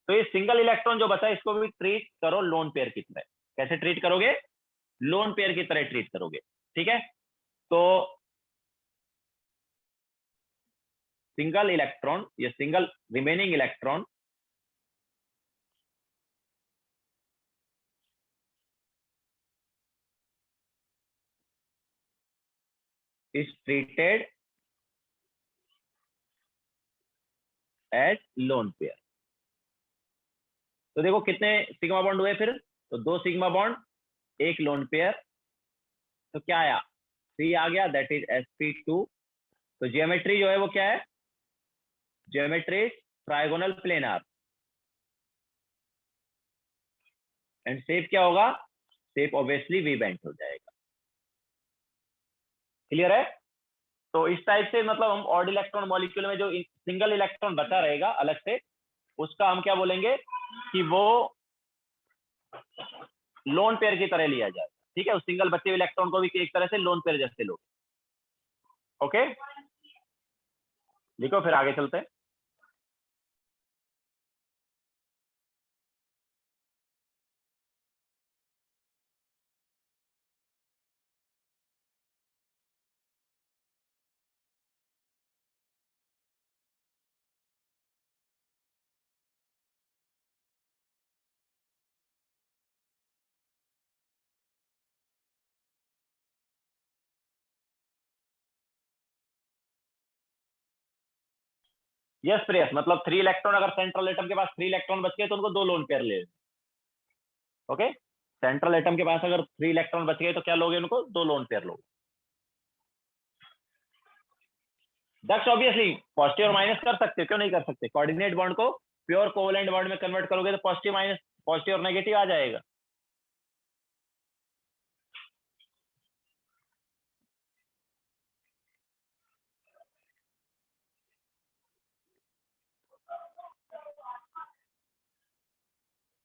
तो ये सिंगल इलेक्ट्रॉन जो बचा है इसको भी ट्रीट करो लोन पेयर की तरह। कैसे ट्रीट करोगे, लोन पेयर की तरह ट्रीट करोगे, ठीक है। तो सिंगल इलेक्ट्रॉन या single remaining electron is treated as lone pair। तो देखो कितने सिग्मा बॉन्ड हुए फिर, तो 2 सिग्मा बॉन्ड, 1 लोन पेयर, तो क्या आया 3 आ गया, दैट इज sp2। तो जियोमेट्री जो है वो क्या है, geometry trigonal planar, and shape क्या होगा, शेप ऑब्वियसली वी बेंट हो जाएगा। क्लियर है। तो इस टाइप से मतलब हम ऑड इलेक्ट्रॉन मॉलिक्यूल में जो सिंगल इलेक्ट्रॉन बचा रहेगा अलग से, उसका हम क्या बोलेंगे कि वो लोन पेयर की तरह लिया जाए, ठीक है। उस सिंगल बचे हुए इलेक्ट्रॉन को भी एक तरह से लोन पेयर जैसे लो। ओके, लिखो फिर आगे चलते हैं। यस प्रेस, मतलब 3 इलेक्ट्रॉन, अगर सेंट्रल एटम के पास 3 इलेक्ट्रॉन बच गए तो उनको 2 लोन पेयर ले। ओके, सेंट्रल एटम के पास अगर 3 इलेक्ट्रॉन बच गए तो क्या लोगे उनको? 2 लोन पेयर लोगे। दक्ष ऑब्वियसली पॉजिटिव और माइनस कर सकते हो, क्यों नहीं कर सकते? कोऑर्डिनेट बॉन्ड को प्योर कोवलेंट बॉन्ड में कन्वर्ट करोगे तो पॉजिटिव माइनस, पॉजिटिव और नेगेटिव आ जाएगा।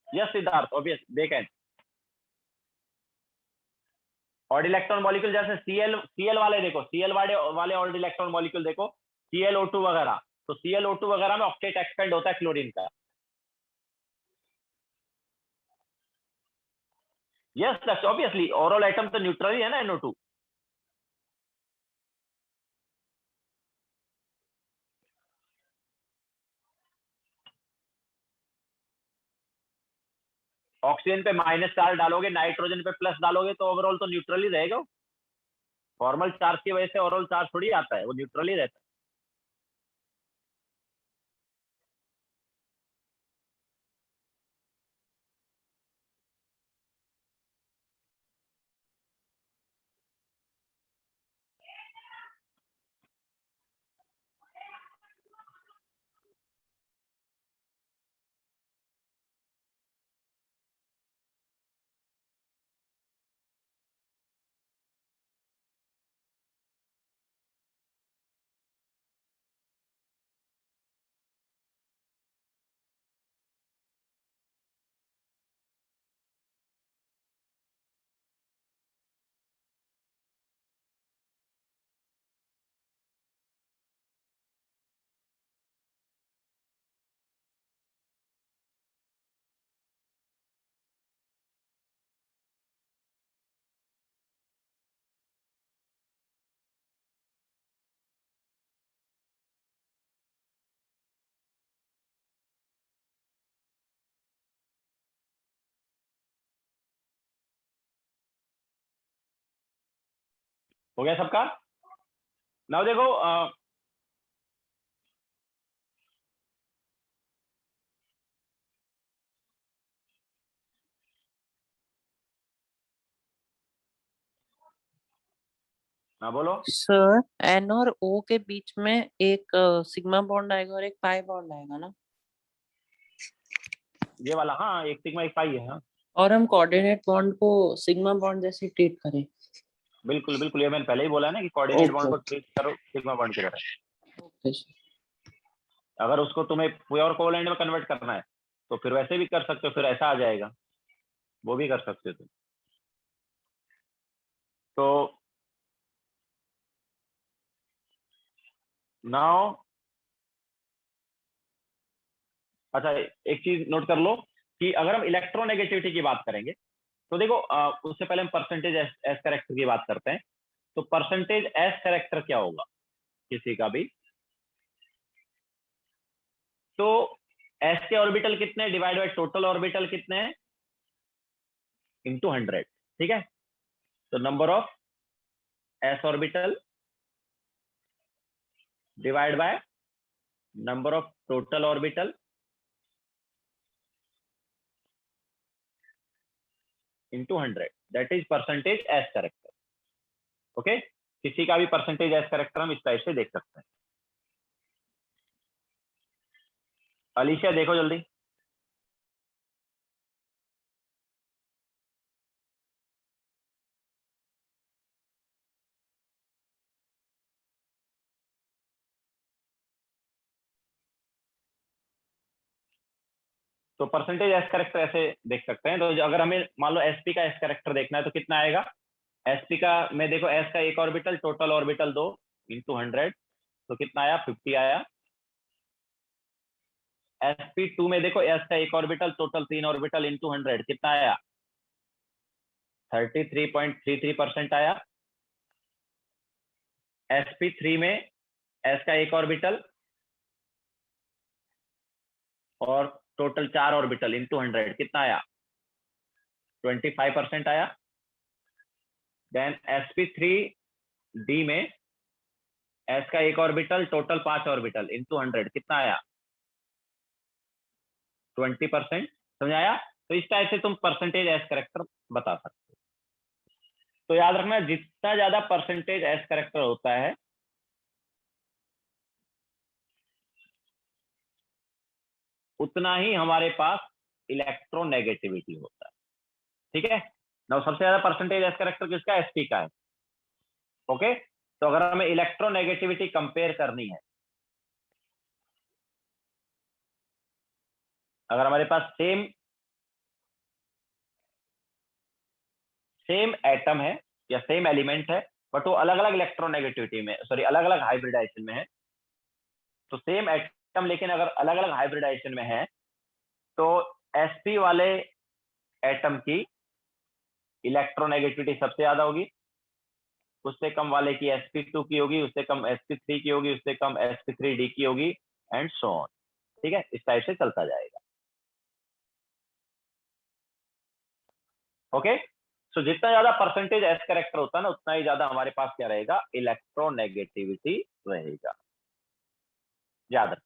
Yes Siddharth, obvious they can. Odd electron molecule जैसे सीएल वाले देखो, सीएल वाले ऑड इलेक्ट्रॉन मॉलिक्यूल देखो, ClO2 वगैरह, तो ClO2 वगैरह में ऑक्टेट एक्सपेंड होता है क्लोरीन का। Yes that's obviously, oral atom तो न्यूट्रल ही है ना NO2। ऑक्सीजन पे माइनस चार्ज डालोगे, नाइट्रोजन पे प्लस डालोगे तो ओवरऑल तो न्यूट्रल ही रहेगा। फॉर्मल चार्ज की वजह से ओवरऑल चार्ज थोड़ी आता है, वो न्यूट्रल ही रहता है। हो गया सबका? नाउ देखो हाँ बोलो। सर एन और ओ के बीच में एक सिग्मा बॉन्ड आएगा और एक पाई बॉन्ड आएगा ना? ये वाला, हाँ, एक सिग्मा एक पाई है। हाँ और हम कोऑर्डिनेट बॉन्ड को सिग्मा बॉन्ड जैसे ट्रीट करें। बिल्कुल बिल्कुल, ये मैंने पहले ही बोला है ना कि कोऑर्डिनेट बॉन्ड ओके को ट्रीट करो सिग्मा बॉन्ड की तरह। ओके। अगर उसको तुम्हें प्योर कोवलेंट में कन्वर्ट करना है तो फिर वैसे भी कर सकते हो, फिर ऐसा आ जाएगा, वो भी कर सकते हो तुम। तो नाउ अच्छा, एक चीज नोट कर लो कि अगर हम इलेक्ट्रोनेगेटिविटी की बात करेंगे तो देखो उससे पहले हम परसेंटेज एस कैरेक्टर की बात करते हैं। तो परसेंटेज एस कैरेक्टर क्या होगा किसी का भी? तो एस के ऑर्बिटल कितने डिवाइड बाय टोटल ऑर्बिटल कितने हैं इनटू 100, ठीक है? तो number of S orbital divide by number of total orbital into 100, that is percentage S character. Okay, किसी का भी परसेंटेज एस कैरेक्टर हम इस टाइप से देख सकते हैं। अलीशा देखो जल्दी। तो परसेंटेज एस कैरेक्टर ऐसे देख सकते हैं। तो अगर हमें मान लो एसपी का एस कैरेक्टर देखना है तो कितना आएगा? एसपी का में देखो, एस का एक ऑर्बिटल, टोटल ऑर्बिटल 2 इंटू 100, तो कितना आया? 50 आया। sp2 में देखो, एस का एक ऑर्बिटल, टोटल 3 ऑर्बिटल इंटू 100, कितना आया? 33.33% आया। sp3 में एस का एक ऑर्बिटल और टोटल 4 ऑर्बिटल इंटू 100, कितना आया? 25% आया। देन sp3d में एस का एक ऑर्बिटल, टोटल 5 ऑर्बिटल इनटू 100 कितना आया? 20%। समझ आया? तो इस टाइप से तुम परसेंटेज एस करेक्टर बता सकते हो। तो याद रखना, जितना ज्यादा परसेंटेज एस करेक्टर होता है उतना ही हमारे पास इलेक्ट्रोनेगेटिविटी होता है। ठीक है ना? सबसे ज्यादा परसेंटेज एस करेक्टर किसका? एसपी का है। ओके, तो अगर हमें इलेक्ट्रोनेगेटिविटी कंपेयर करनी है, अगर हमारे पास सेम एटम है या सेम एलिमेंट है बट वो अलग अलग इलेक्ट्रोनेगेटिविटी में, सॉरी अलग अलग हाइब्रिडाइजेशन में है, तो सेम एटम लेकिन अगर अलग अलग हाइब्रिडाइजेशन में है तो sp वाले एटम की इलेक्ट्रोनेगेटिविटी सबसे ज्यादा होगी, उससे कम वाले की sp2 की होगी, उससे कम sp3 की होगी, उससे कम sp3d की होगी, एंड सो ऑन। ठीक है, इस टाइप से चलता जाएगा। ओके, सो जितना ज्यादा परसेंटेज एस करेक्टर होता है ना उतना ही ज्यादा हमारे पास क्या रहेगा? इलेक्ट्रोनेगेटिविटी रहेगा। याद रख।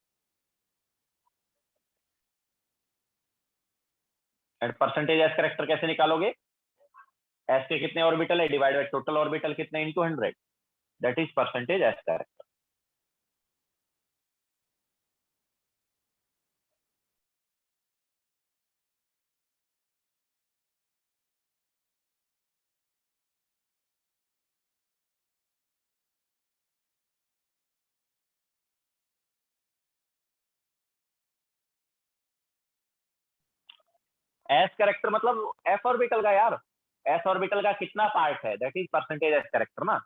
एंड परसेंटेज एस करेक्टर कैसे निकालोगे? एस के कितने ऑर्बिटल है डिवाइड बाय टोटल ऑर्बिटल कितने into 100, that is percentage S character. S character मतलब एस ऑर्बिटल का यार, एस ऑर्बिटल का कितना पार्ट है, that is percentage S character ना।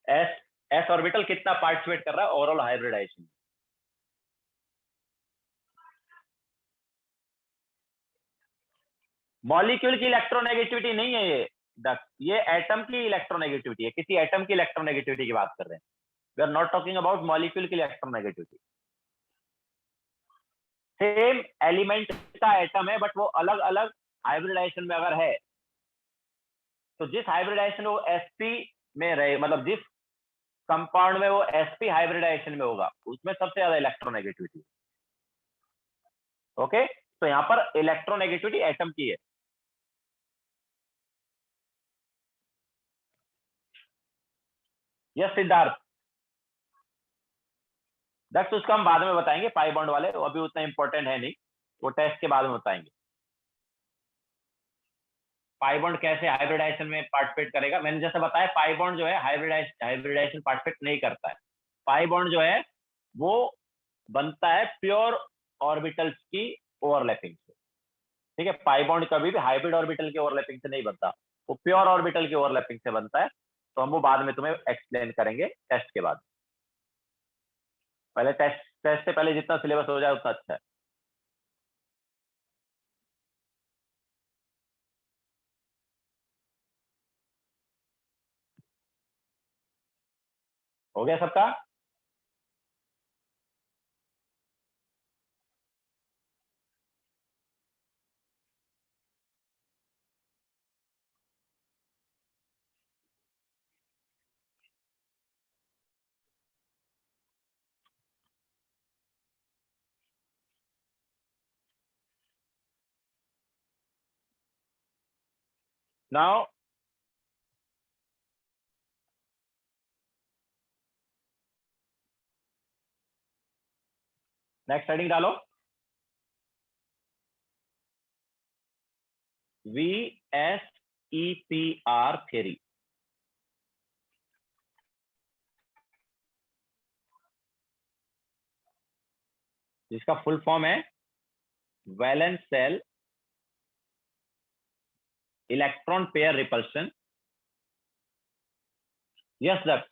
एस एस ऑर्बिटल कितना पार्टिसिपेट कर रहा है ओवरऑल हाइब्रिडाइजेशन। मॉलिक्यूल की इलेक्ट्रोनेगेटिविटी नहीं है ये एटम की इलेक्ट्रोनेगेटिविटी है, किसी एटम की इलेक्ट्रोनेगेटिविटी की बात कर रहे हैं। We are not talking about molecule की इलेक्ट्रोनेगेटिविटी। सेम एलिमेंट का एटम है बट वो अलग अलग हाइब्रिडाइजेशन में अगर है तो जिस हाइब्रिडाइजेशन वो sp में रहे, मतलब जिस कंपाउंड में वो sp हाइब्रिडाइजेशन में होगा उसमें सबसे ज्यादा इलेक्ट्रोनेगेटिविटी। ओके, तो यहां पर इलेक्ट्रोनेगेटिविटी एटम की है। यस सिद्धार्थ, दैट्स उसका हम बाद में बताएंगे, पाई बॉन्ड वाले वो अभी उतना इंपॉर्टेंट है नहीं, वो टेस्ट के बाद में बताएंगे। पाई बॉन्ड कैसे हाइब्रिडाइजेशन में पार्टिसिपेट करेगा, मैंने जैसे बताया पाई बॉन्ड जो है हाइब्रिडाइजेशन पार्टिसिपेट नहीं करता है। पाई बॉन्ड जो है वो बनता है प्योर ऑर्बिटल्स की ओवरलैपिंग से। ठीक है, पाई बॉन्ड कभी भी हाइब्रिड ऑर्बिटल के ओवरलैपिंग से नहीं बनता, वो प्योर ऑर्बिटल की ओवरलैपिंग से बनता है। तो हम वो बाद में तुम्हें एक्सप्लेन करेंगे टेस्ट के बाद। पहले टेस्ट से पहले जितना सिलेबस हो जाए उतना अच्छा है। हो गया सबका? नाउ नेक्स्ट हेडिंग डालो, VSEPR थ्योरी। जिसका फुल फॉर्म है valence shell electron pair repulsion. Yes that,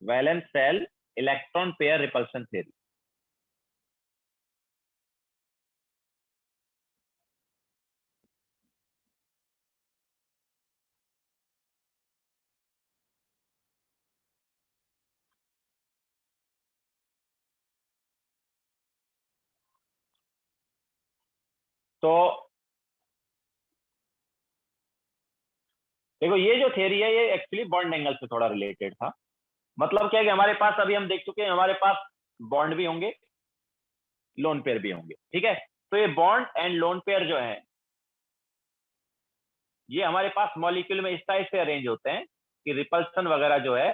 valence shell electron pair repulsion theory. तो देखो ये जो थ्योरी है ये एक्चुअली बॉन्ड एंगल से थोड़ा रिलेटेड था। मतलब क्या है कि हमारे पास अभी हम देख चुके हैं हमारे पास बॉन्ड भी होंगे, लोन पेयर भी होंगे, ठीक है। तो ये बॉन्ड एंड लोन पेयर जो है ये हमारे पास मॉलिक्यूल में इस टाइप से अरेंज होते हैं कि रिपल्सन वगैरह जो है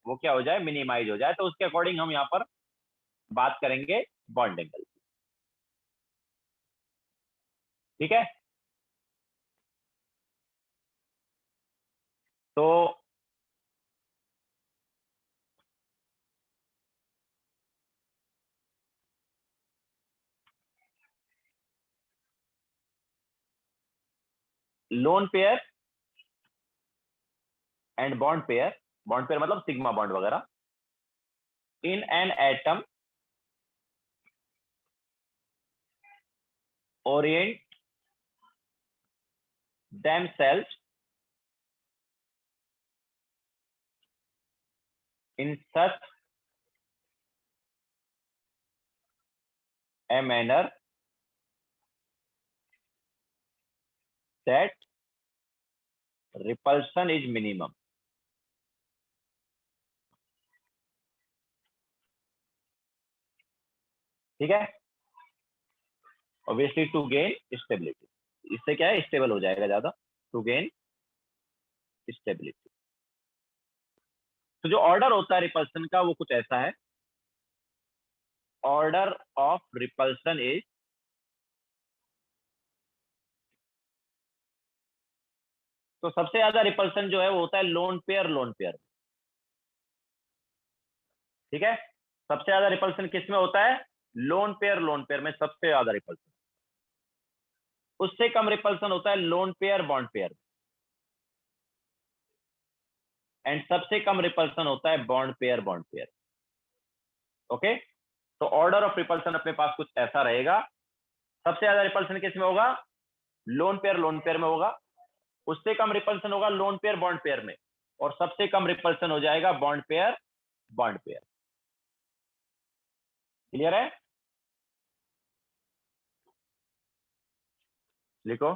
वो क्या हो जाए, मिनिमाइज हो जाए। तो उसके अकॉर्डिंग हम यहाँ पर बात करेंगे बॉन्ड एंगल, ठीक है। तो loan pair and bond pair मतलब सिग्मा बॉन्ड वगैरह in an atom orient themselves in such a manner that repulsion is minimum। ठीक है, ऑब्वियसली टू गेन स्टेबिलिटी, इससे क्या है स्टेबल हो जाएगा ज्यादा, टू गेन स्टेबिलिटी। तो जो ऑर्डर होता है रिपल्सन का वो कुछ ऐसा है, ऑर्डर ऑफ रिपल्सन इज तो सबसे ज्यादा रिपल्सन जो है वो होता है लोन पेयर, ठीक है। सबसे ज्यादा रिपल्सन किस में होता है, लोन पेयर में सबसे ज्यादा रिपल्सन। उससे कम रिपल्सन होता है loan pair bond pair, and सबसे कम रिपल्सन होता है बॉन्ड पेयर। ओके, तो ऑर्डर ऑफ रिपल्सन अपने पास कुछ ऐसा रहेगा, सबसे ज्यादा रिपल्सन किस में होगा, लोन पेयर में होगा, उससे कम रिपल्सन होगा लोन पेयर बॉन्ड पेयर में, और सबसे कम रिपल्सन हो जाएगा बॉन्ड पेयर। क्लियर है, लिखो।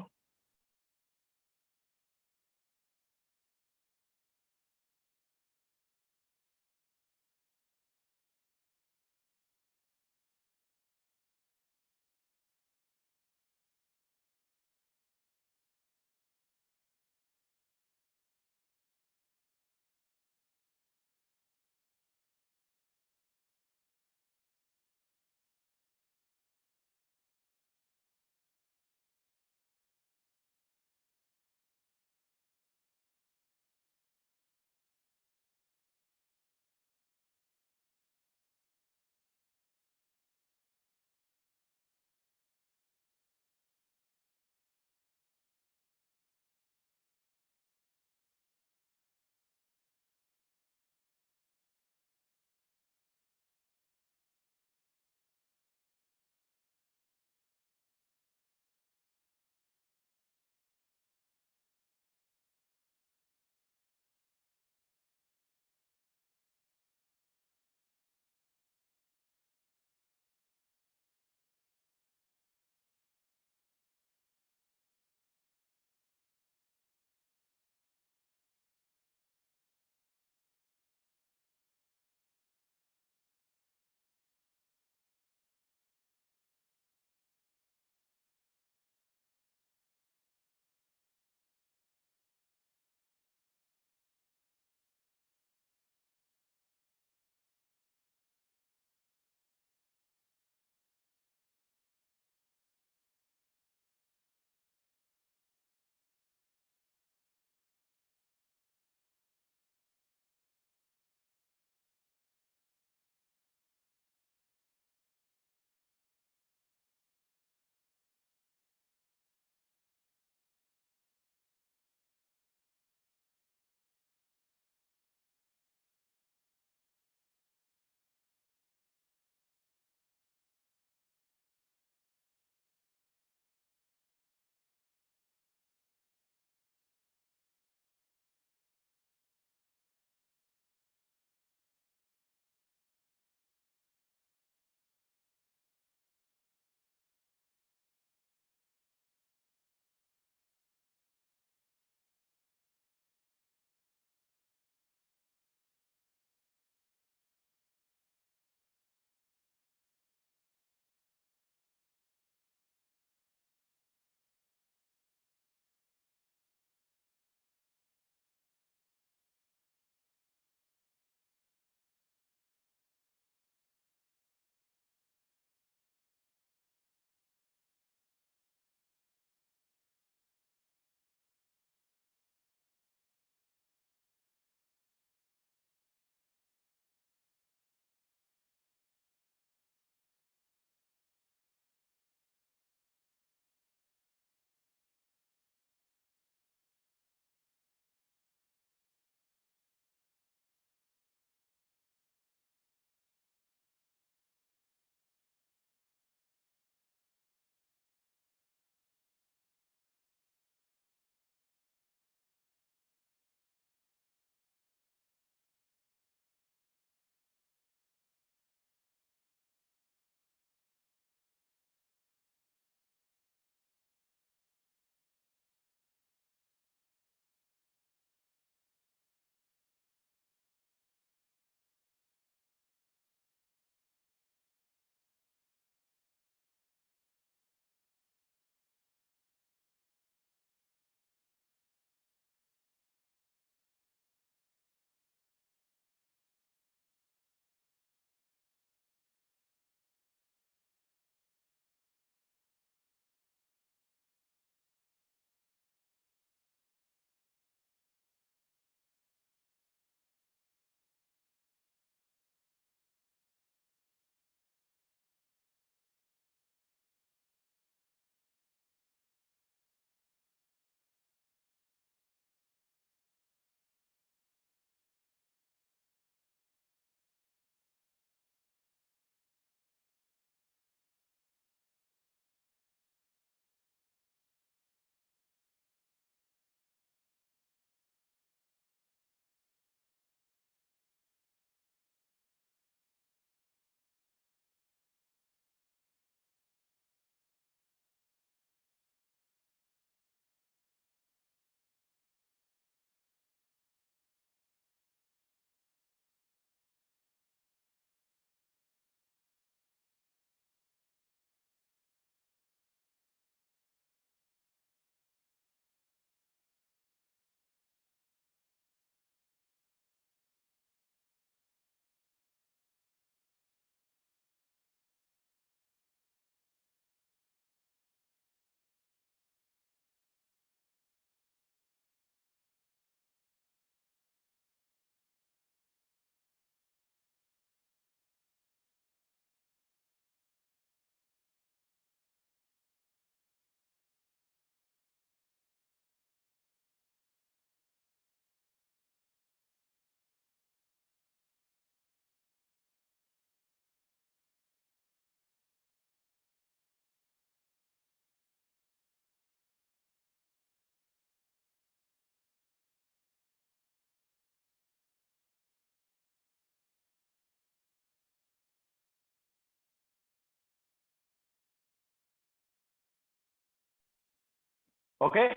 ओके,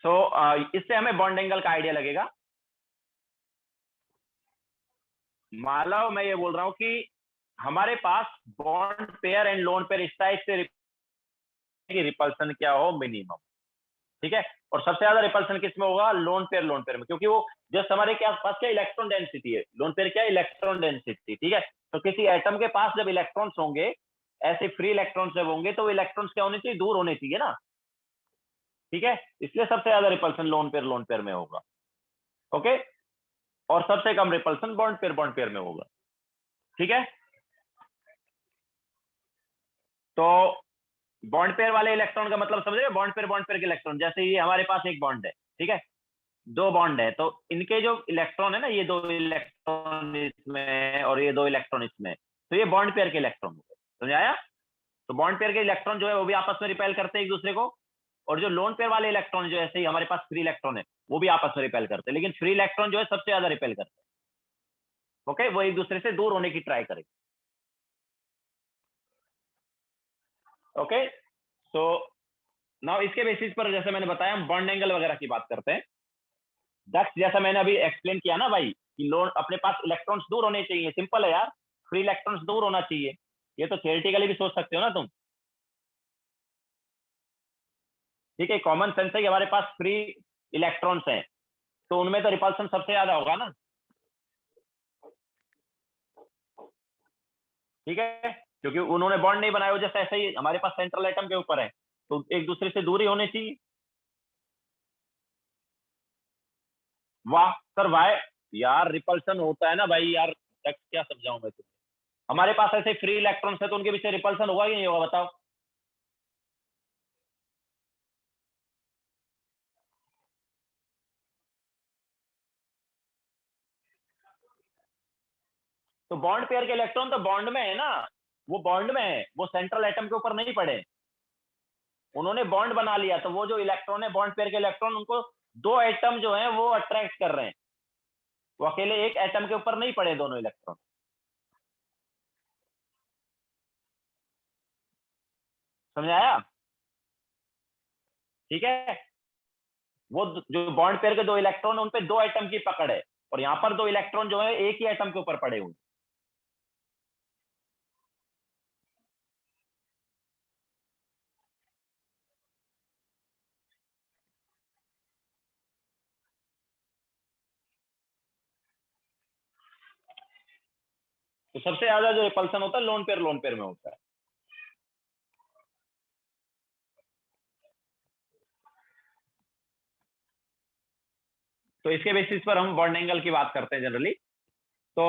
सो इससे हमें बॉन्ड एंगल का आइडिया लगेगा। मालव मैं ये बोल रहा हूं कि हमारे पास bond pair and lone pair इस टाइप से रिपल्सन क्या हो मिनिमम, ठीक है। और सबसे ज्यादा रिपल्सन किस में होगा? लोन पेयर में, क्योंकि वो जस्ट हमारे के पास क्या इलेक्ट्रॉन डेंसिटी है, लोन पेयर क्या इलेक्ट्रॉन डेंसिटी, ठीक है। तो किसी एटम के पास जब इलेक्ट्रॉन्स होंगे, ऐसे फ्री इलेक्ट्रॉन्स जब होंगे, तो वो इलेक्ट्रॉन्स क्या होने चाहिए? दूर होने चाहिए ना, ठीक है। इसलिए सबसे ज्यादा रिपल्सन लोन पेयर में होगा, ओके। और सबसे कम रिपल्सन बॉन्ड पेयर में होगा, ठीक है। तो बॉन्ड पेयर वाले इलेक्ट्रॉन का मतलब समझ रहे हो? बॉन्ड पेयर के इलेक्ट्रॉन, जैसे ये हमारे पास एक बॉन्ड है, ठीक है, दो बॉन्ड है, तो इनके जो इलेक्ट्रॉन है ना, ये दो इलेक्ट्रॉन इसमें और ये दो इलेक्ट्रॉन इसमें, तो ये बॉन्ड पेयर के इलेक्ट्रॉन होते हैं, समझ आया? तो बॉन्ड पेयर के इलेक्ट्रॉन जो है वो भी आपस में रिपेल करते हैं एक दूसरे को, और जो लोन पेयर वाले इलेक्ट्रॉन जो ऐसे ही हमारे पास फ्री इलेक्ट्रॉन है, वो भी आपस में रिपेल करते हैं, लेकिन फ्री इलेक्ट्रॉन जो है सबसे ज्यादा रिपेल करते हैं, ओके। वो एक दूसरे से दूर होने की ट्राई करेंगे, ओके। सो नाउ इसके बेसिस पर जैसे मैंने बताया, हम बॉन्ड एंगल वगैरह की बात करते हैं। दक्ष जैसा मैंने अभी एक्सप्लेन किया ना भाई, कि लोन अपने पास इलेक्ट्रॉन्स दूर होने चाहिए, सिंपल है यार, फ्री इलेक्ट्रॉन्स दूर होना चाहिए, ये तो थियोरेटिकली भी सोच सकते हो ना तुम, ठीक है। कॉमन सेंस है कि हमारे पास फ्री इलेक्ट्रॉन्स हैं, तो उनमें तो रिपल्सन सबसे ज्यादा होगा ना, ठीक है, क्योंकि उन्होंने बॉन्ड नहीं बनाया, जैसे ऐसे ही हमारे पास सेंट्रल एटम के ऊपर है, तो एक दूसरे से दूरी होनी चाहिए। वाह सर, वाह यार, रिपल्सन होता है ना भाई यार, क्या समझाऊं मैं तुझे। हमारे पास ऐसे फ्री इलेक्ट्रॉन्स है, तो उनके पीछे रिपल्सन होगा कि नहीं होगा, बताओ। तो बॉन्ड पेयर के इलेक्ट्रॉन तो बॉन्ड में है ना, वो बॉन्ड में है, वो सेंट्रल एटम के ऊपर नहीं पड़े, उन्होंने बॉन्ड बना लिया, तो वो जो इलेक्ट्रॉन है बॉन्ड पेयर के इलेक्ट्रॉन, उनको दो एटम जो है वो अट्रैक्ट कर रहे हैं, वो अकेले एक एटम के ऊपर नहीं पड़े दोनों इलेक्ट्रॉन, समझ आया? ठीक है, वो जो बॉन्ड पेयर के दो इलेक्ट्रॉन उन पे दो एटम की पकड़ है, और यहां पर दो इलेक्ट्रॉन जो है एक ही एटम के ऊपर पड़े हुए। तो सबसे ज्यादा जो रिपल्सन होता है लोन पेयर में होता है। तो इसके बेसिस पर हम बॉन्ड एंगल की बात करते हैं जनरली। तो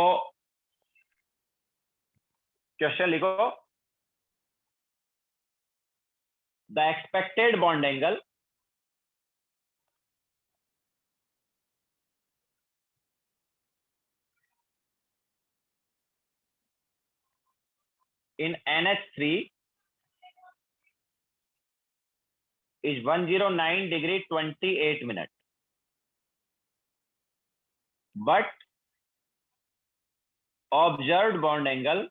क्वेश्चन लिखो, the expected bond angle in NH3 is 109 degree 28 minute, but observed bond angle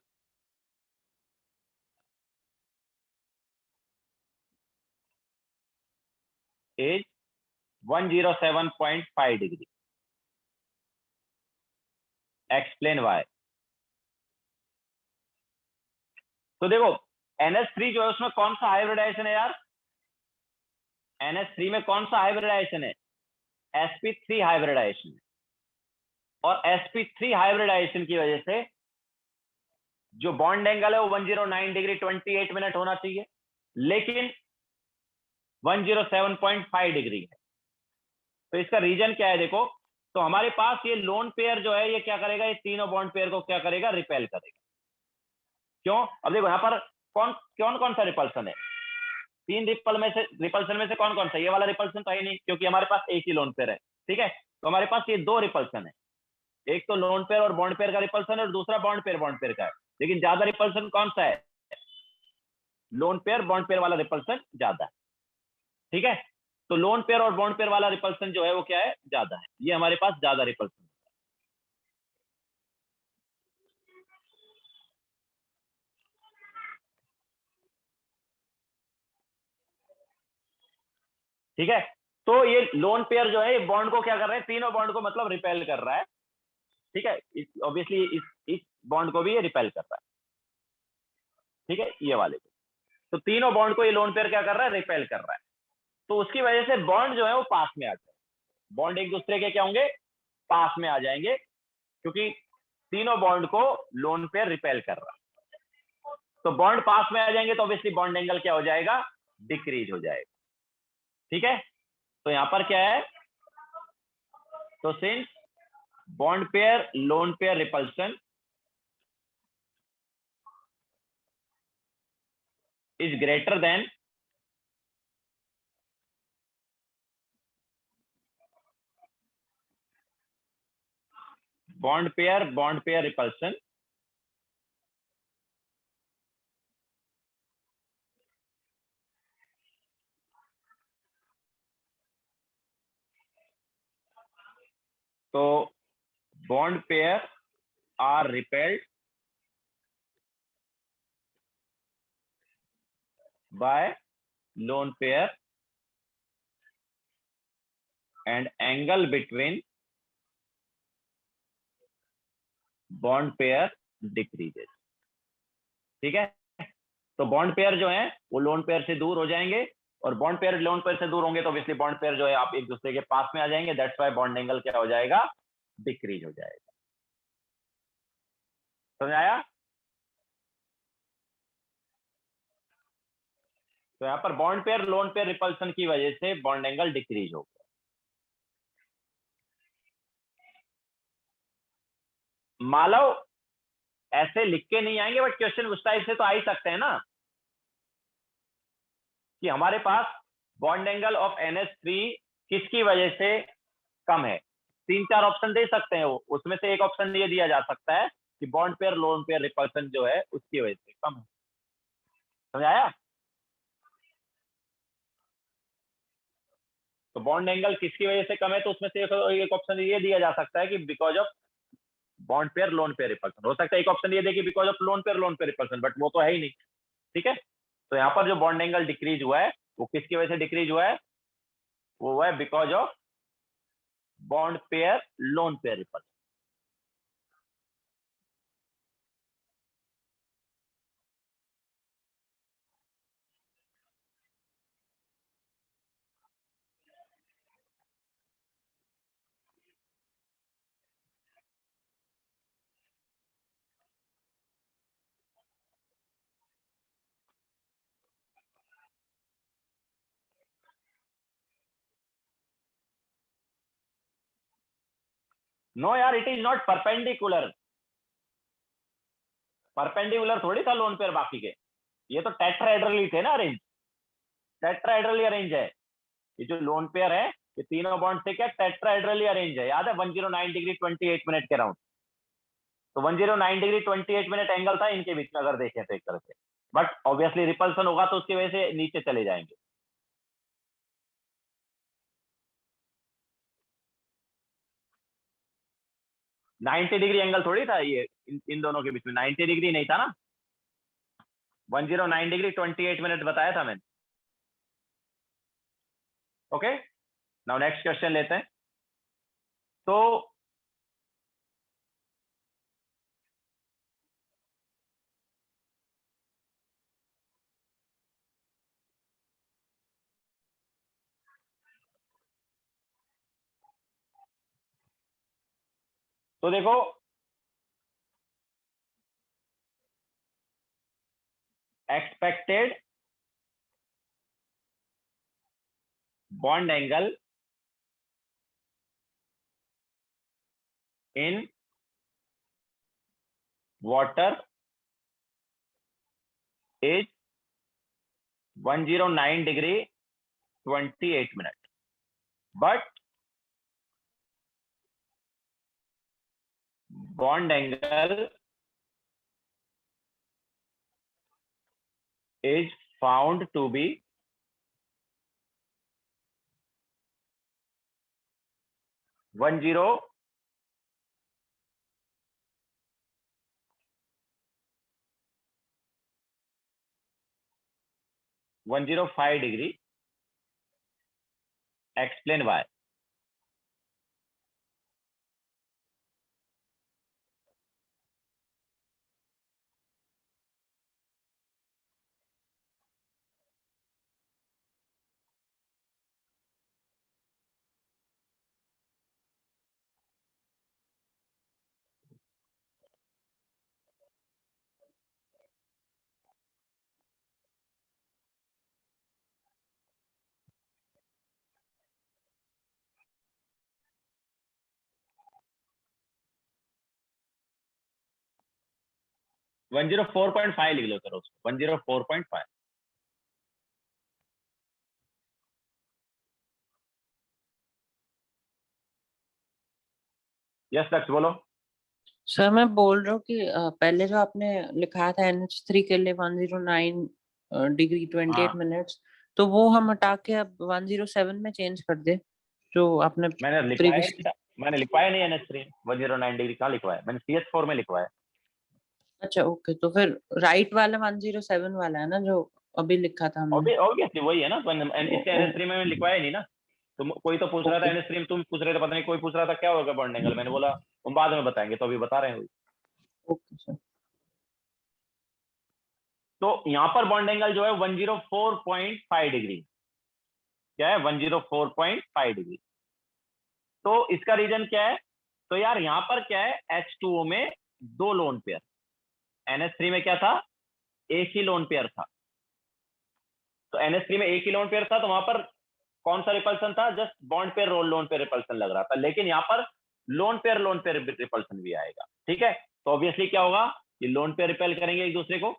is 107.5 degree. Explain why. तो देखो NH3 जो है उसमें कौन सा हाइब्रिडाइजेशन है यार? NH3 में कौन सा हाइब्रिडाइजेशन है? sp3 hybridisation. और sp3 हाइब्रिडाइजेशन की वजह से जो बॉन्ड एंगल है वो 109 डिग्री 28 मिनट होना चाहिए, लेकिन 107.5 डिग्री है। तो इसका रीजन क्या है देखो, तो हमारे पास ये लोन पेयर जो है ये क्या करेगा, ये तीनों बॉन्ड पेयर को क्या करेगा, रिपेल करेगा। क्यों? अब देखो यहाँ पर कौन कौन कौन सा रिपल्सन है, तीन रिपल्सन में से कौन कौन सा? ये वाला रिपल्सन तो है नहीं, क्योंकि हमारे पास एक ही लोन पेयर है, ठीक है। तो हमारे पास ये दो रिपल्सन है, एक तो लोन पेयर और बॉन्ड पेयर का रिपल्सन है, और दूसरा बॉन्ड पेयर का है। लेकिन ज्यादा रिपल्सन कौन सा है? लोन पेयर बॉन्ड पेयर वाला रिपल्सन ज्यादा है, ठीक है। तो लोन पेयर और बॉन्ड पेयर वाला रिपल्सन जो है वो क्या है, ज्यादा है, ये हमारे पास ज्यादा रिपल्सन। ठीक है, तो ये लोन पेयर जो है बॉन्ड को क्या कर रहे हैं, तीनों बॉन्ड को मतलब रिपेल कर रहा है। ठीक है, ऑब्वियसली इस बॉन्ड को भी ये रिपेल कर रहा है। ठीक है, ये वाले को, तो तीनों बॉन्ड को ये लोन पेयर क्या कर रहा है, रिपेल कर रहा है। तो उसकी वजह से बॉन्ड जो है वो पास में आ जाए, बॉन्ड एक दूसरे के क्या होंगे, पास में आ जाएंगे, क्योंकि तीनों बॉन्ड को लोन पेयर रिपेल कर रहा है। तो बॉन्ड पास में आ जाएंगे तो ऑब्वियसली बॉन्ड एंगल क्या हो जाएगा, डिक्रीज हो जाएगा। ठीक है, तो यहां पर क्या है, तो since bond pair lone pair repulsion is greater than bond pair repulsion, तो bond pair are repelled by lone pair and angle between bond pair decreases। ठीक है, तो बॉन्ड पेयर जो है वो लोन पेयर से दूर हो जाएंगे, और बॉन्ड पेयर लोन पेयर से दूर होंगे तो ऑब्वियसली बॉन्ड पेयर जो है आप एक दूसरे के पास में आ जाएंगे, दैट्स व्हाई बॉन्ड एंगल क्या हो जाएगा, डिक्रीज हो जाएगा। समझ आया? तो यहाँ पर bond pair lone pair repulsion की वजह से बॉन्ड एंगल डिक्रीज हो गया। मालव ऐसे लिख के नहीं आएंगे, बट क्वेश्चन उस टाइप से तो आ ही सकते हैं ना, कि हमारे पास बॉन्ड एंगल ऑफ NH3 किसकी वजह से कम है। 3-4 ऑप्शन दे सकते हैं वो, उसमें से एक ऑप्शन ये दिया जा सकता है कि bond pair lone pair repulsion जो है उसकी वजह से कम है। समझ आया? तो बॉन्ड एंगल किसकी वजह से कम है, तो उसमें से एक ऑप्शन ये दिया जा सकता है कि because of bond pair lone pair repulsion. हो सकता है एक ऑप्शन ये दे कि because of loan pair repulsion, but वो तो है ही नहीं। ठीक है, तो यहाँ पर जो बॉन्ड एंगल डिक्रीज हुआ है वो किसकी वजह से डिक्रीज हुआ है, वो हुआ है because of bond pair lone pair repulsion. No यार, it is not perpendicular. Perpendicular थोड़ी था लोन पेयर बाकी के, ये तो टेट्राहेड्रली थे ना अरेंज, टेट्राहेड्रली अरेंज है। ये जो लोन पेयर है ये तीनों बॉन्ड से क्या टेट्राहेड्रली अरेंज है। याद है 109 डिग्री 28 मिनट के राउंड, तो 109 डिग्री 28 मिनट एंगल था इनके बीच में अगर देखें तो एक तरह से, बट ऑब्वियसली रिपल्सन होगा तो उसकी वजह से नीचे चले जाएंगे। नाइन्टी डिग्री एंगल थोड़ी था ये इन दोनों के बीच में, 90 डिग्री नहीं था ना, 109 डिग्री 28 मिनट बताया था मैंने। ओके, नाउ नेक्स्ट क्वेश्चन लेते हैं। तो देखो expected bond angle in water is 109 degree 28 minute, but bond angle is found to be 105 degree explain why. One 104.5 लिख लो सर उसको, 104.5। यस दक्ष बोलो। सर मैं बोल रहा हूँ कि पहले जो आपने लिखा था NH3 के लिए 109 डिग्री 28 मिनट्स, तो वो हम हटा के अब 107 में चेंज कर दे जो आपने मैंने लिखवाया प्रीवियसली। मैंने लिखवाया नहीं NH3 109 डिग्री कहाँ लिखवाया, मैंने CH4 में लिखवाया। अच्छा ओके, तो फिर राइट वाला 107 वाला है ना जो अभी लिखा था हमने। ऑब्वियसली वही है ना, इसके NH3 में मैंने लिखवाया नहीं ना। तुम कोई तो पूछ रहा था ओके NH3 में, तुम पूछ रहे थे पता नहीं कोई पूछ रहा था क्या होगा बॉन्ड एंगल, मैंने बोला तुम बाद में बताएंगे, तो अभी बता रहे हैं। Okay sir. तो यहाँ पर बॉन्ड एंगल जो है 104.5 डिग्री, क्या है 104.5 डिग्री। तो इसका रीजन क्या है, तो यार यहाँ पर क्या है H2O में दो लोन पेयर, NH3 में क्या था एक ही लोन पेयर था। तो NH3 में एक ही लोन पेयर था, तो वहां पर कौन सा रिपल्सन था, just bond pair lone pair repulsion लग रहा था, लेकिन यहाँ पर लोन पेयर रिपल्सन भी आएगा। ठीक है, तो ऑब्वियसली क्या होगा, ये लोन पेयर रिपेल करेंगे एक दूसरे को,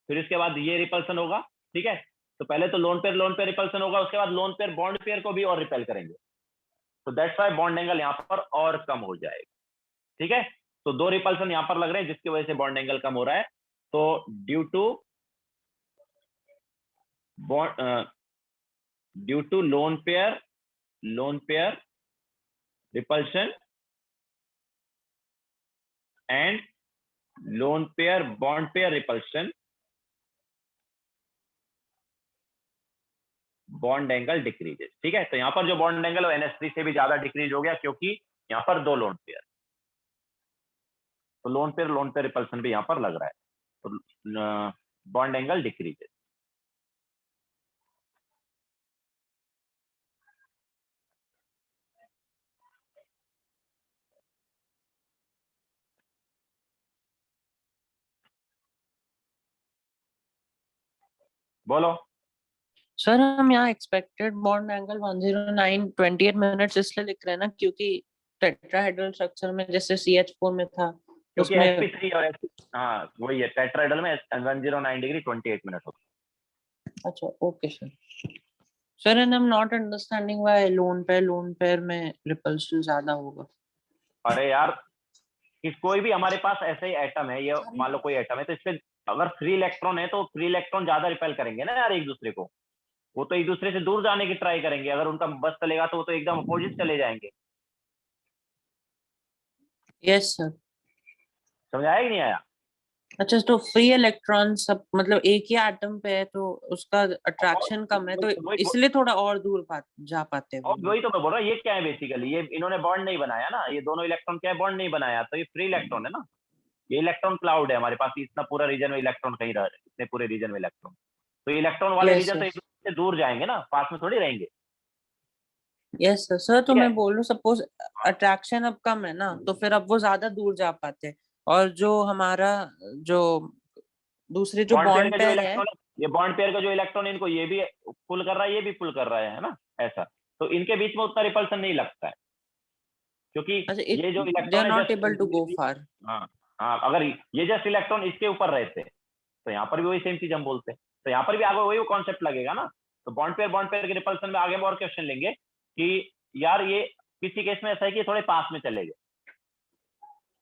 फिर इसके बाद ये रिपल्सन होगा। ठीक है, तो पहले तो लोन पेयर रिपल्सन होगा, उसके बाद लोन पेयर बॉन्ड पेयर को भी और रिपेल करेंगे, तो दैट्स वाई बॉन्ड एंगल यहाँ पर और कम हो जाएगा। ठीक है, तो दो रिपल्सन यहाँ पर लग रहे हैं जिसकी वजह से बॉन्ड एंगल कम हो रहा है। तो due to lone pair repulsion and lone pair bond pair repulsion, bond angle decreases. ठीक है, तो यहाँ पर जो बॉन्ड एंगल है NH3 से भी ज्यादा डिक्रीज हो गया, क्योंकि यहाँ पर दो लोन पेयर, तो लोन पेयर रिपल्सन भी यहाँ पर लग रहा है, तो बॉन्ड एंगल डिक्रीजेस। बोलो। सर हम यहाँ एक्सपेक्टेड बॉन्ड एंगल 109 28 मिनट्स इसलिए लिख रहे हैं ना, क्योंकि टेट्राहेड्रल स्ट्रक्चर में जैसे CH4 में था क्योंकि उसमें। sp3 और हाँ वही है, टेट्राहेड्रल में 109 डिग्री 28 मिनट होता अच्छा okay sir. Sir and I am not understanding why lone pair में रिपल्शन ज्यादा होगा। है। अरे यार कोई भी हमारे पास ऐसे ही एटम है, ये मान लो कोई एटम है, तो इसपे अगर फ्री इलेक्ट्रॉन है तो फ्री इलेक्ट्रॉन ज्यादा रिपेल करेंगे ना यार एक दूसरे को, वो तो एक दूसरे से दूर जाने की ट्राई करेंगे, अगर उनका बस चलेगा तो वो तो एकदम अपोजिट चले जाएंगे। Yes sir. समझ आया कि नहीं आया? अच्छा, तो फ्री इलेक्ट्रॉन सब मतलब एक ही एटम पे है तो उसका अट्रैक्शन कम है, तो इसलिए थोड़ा और दूर जा पाते हैं और वो। वही तो मैं बोल रहा हूँ, ये क्या है बेसिकली, ये इन्होंने बॉन्ड नहीं बनाया ना, ये दोनों इलेक्ट्रॉन क्या है बॉन्ड नहीं बनाया, तो ये फ्री इलेक्ट्रॉन है ना, ये इलेक्ट्रॉन क्लाउड है हमारे पास, इतना पूरा रीजन में इलेक्ट्रॉन कहीं रह रहे, इतने पूरे रीजन में इलेक्ट्रॉन, तो इलेक्ट्रॉन वाले यस रीजन तो एक यस दूसरे से दूर जाएंगे ना, पास में थोड़ी रहेंगे। Yes sir. सर तो ठीक है, मैं बोल रहा हूँ सपोज अट्रैक्शन अब कम है ना, तो फिर अब वो ज्यादा दूर जा पाते हैं, और जो हमारा जो दूसरे जो बॉन्ड पेयर बॉन्ड का जो पेयर है। इलेक्ट्रॉन, ये बॉन्ड पेयर का जो इलेक्ट्रॉन इनको ये भी पुल कर रहा है, ये भी पुल कर रहा है ना, ऐसा, तो इनके बीच में उतना रिपल्सन नहीं लगता है, क्योंकि अच्छा, ये जो दे आर इलेक्ट्रॉन है not able to go just, far. हाँ हाँ, अगर ये जस्ट इलेक्ट्रॉन इसके ऊपर रहते तो यहाँ पर भी वही सेम चीज हम बोलते हैं, तो यहाँ पर भी आगे वही कॉन्सेप्ट लगेगा ना। तो बॉन्ड पेयर के रिपल्सन में आगे और क्वेश्चन लेंगे कि यार ये किसी केस में ऐसा है कि थोड़े पास में चले गए,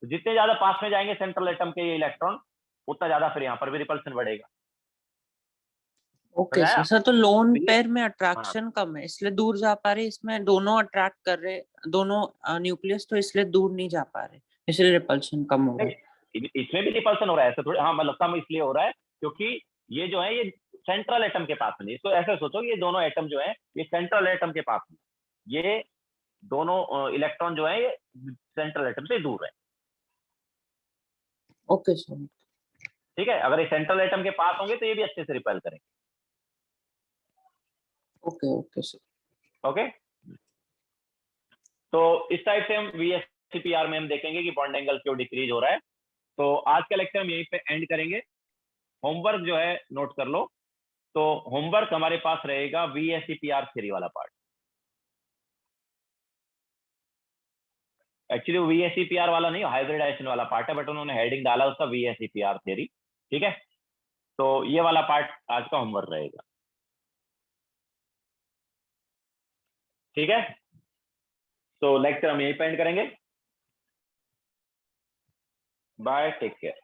तो जितने ज्यादा पास में जाएंगे सेंट्रल एटम के ये इलेक्ट्रॉन, उतना ज्यादा फिर यहाँ पर भी रिपल्सन बढ़ेगा। समझ ओके आया? सर। सर तो लोन तो ये पेयर में हाँ, अट्रैक्शन कम है इसलिए दूर जा पा रहे, इसमें दोनों अट्रैक्ट कर रहे, दोनों न्यूक्लियस, तो इसलिए दूर नहीं जा पा रहे, इसलिए रिपल्शन कम हो रहा है। इसमें भी रिपल्सन हो रहा है ऐसा थोड़ी, हाँ मतलब कम इसलिए हो रहा है क्योंकि ये जो है ये सेंट्रल एटम के पास में नहीं, इसको ऐसे सोचो ये दोनों एटम जो है ये सेंट्रल एटम के पास में, ये दोनों इलेक्ट्रॉन जो है ये सेंट्रल एटम से दूर है। Okay sir. ठीक है, अगर ये सेंट्रल एटम के पास होंगे तो ये भी अच्छे से रिपेल करेंगे। Okay okay sir. ओके, तो इस टाइप से हम VSEPR में हम देखेंगे कि बॉन्ड एंगल क्यों डिक्रीज हो रहा है। तो आज का लेक्चर हम यहीं पे एंड करेंगे। होमवर्क जो है नोट कर लो। तो होमवर्क हमारे पास रहेगा VSEPR थ्योरी वाला पार्ट। एक्चुअली वो VSEPR वाला नहीं, हाइब्रिडाइजेशन वाला पार्ट है, बट उन्होंने हेडिंग डाला उसका VSEPR थ्योरी। ठीक है, तो ये वाला पार्ट आज का होमवर्क रहेगा। ठीक है, तो लेक्चर हम यहीं पे एंड करेंगे। Bye, take care.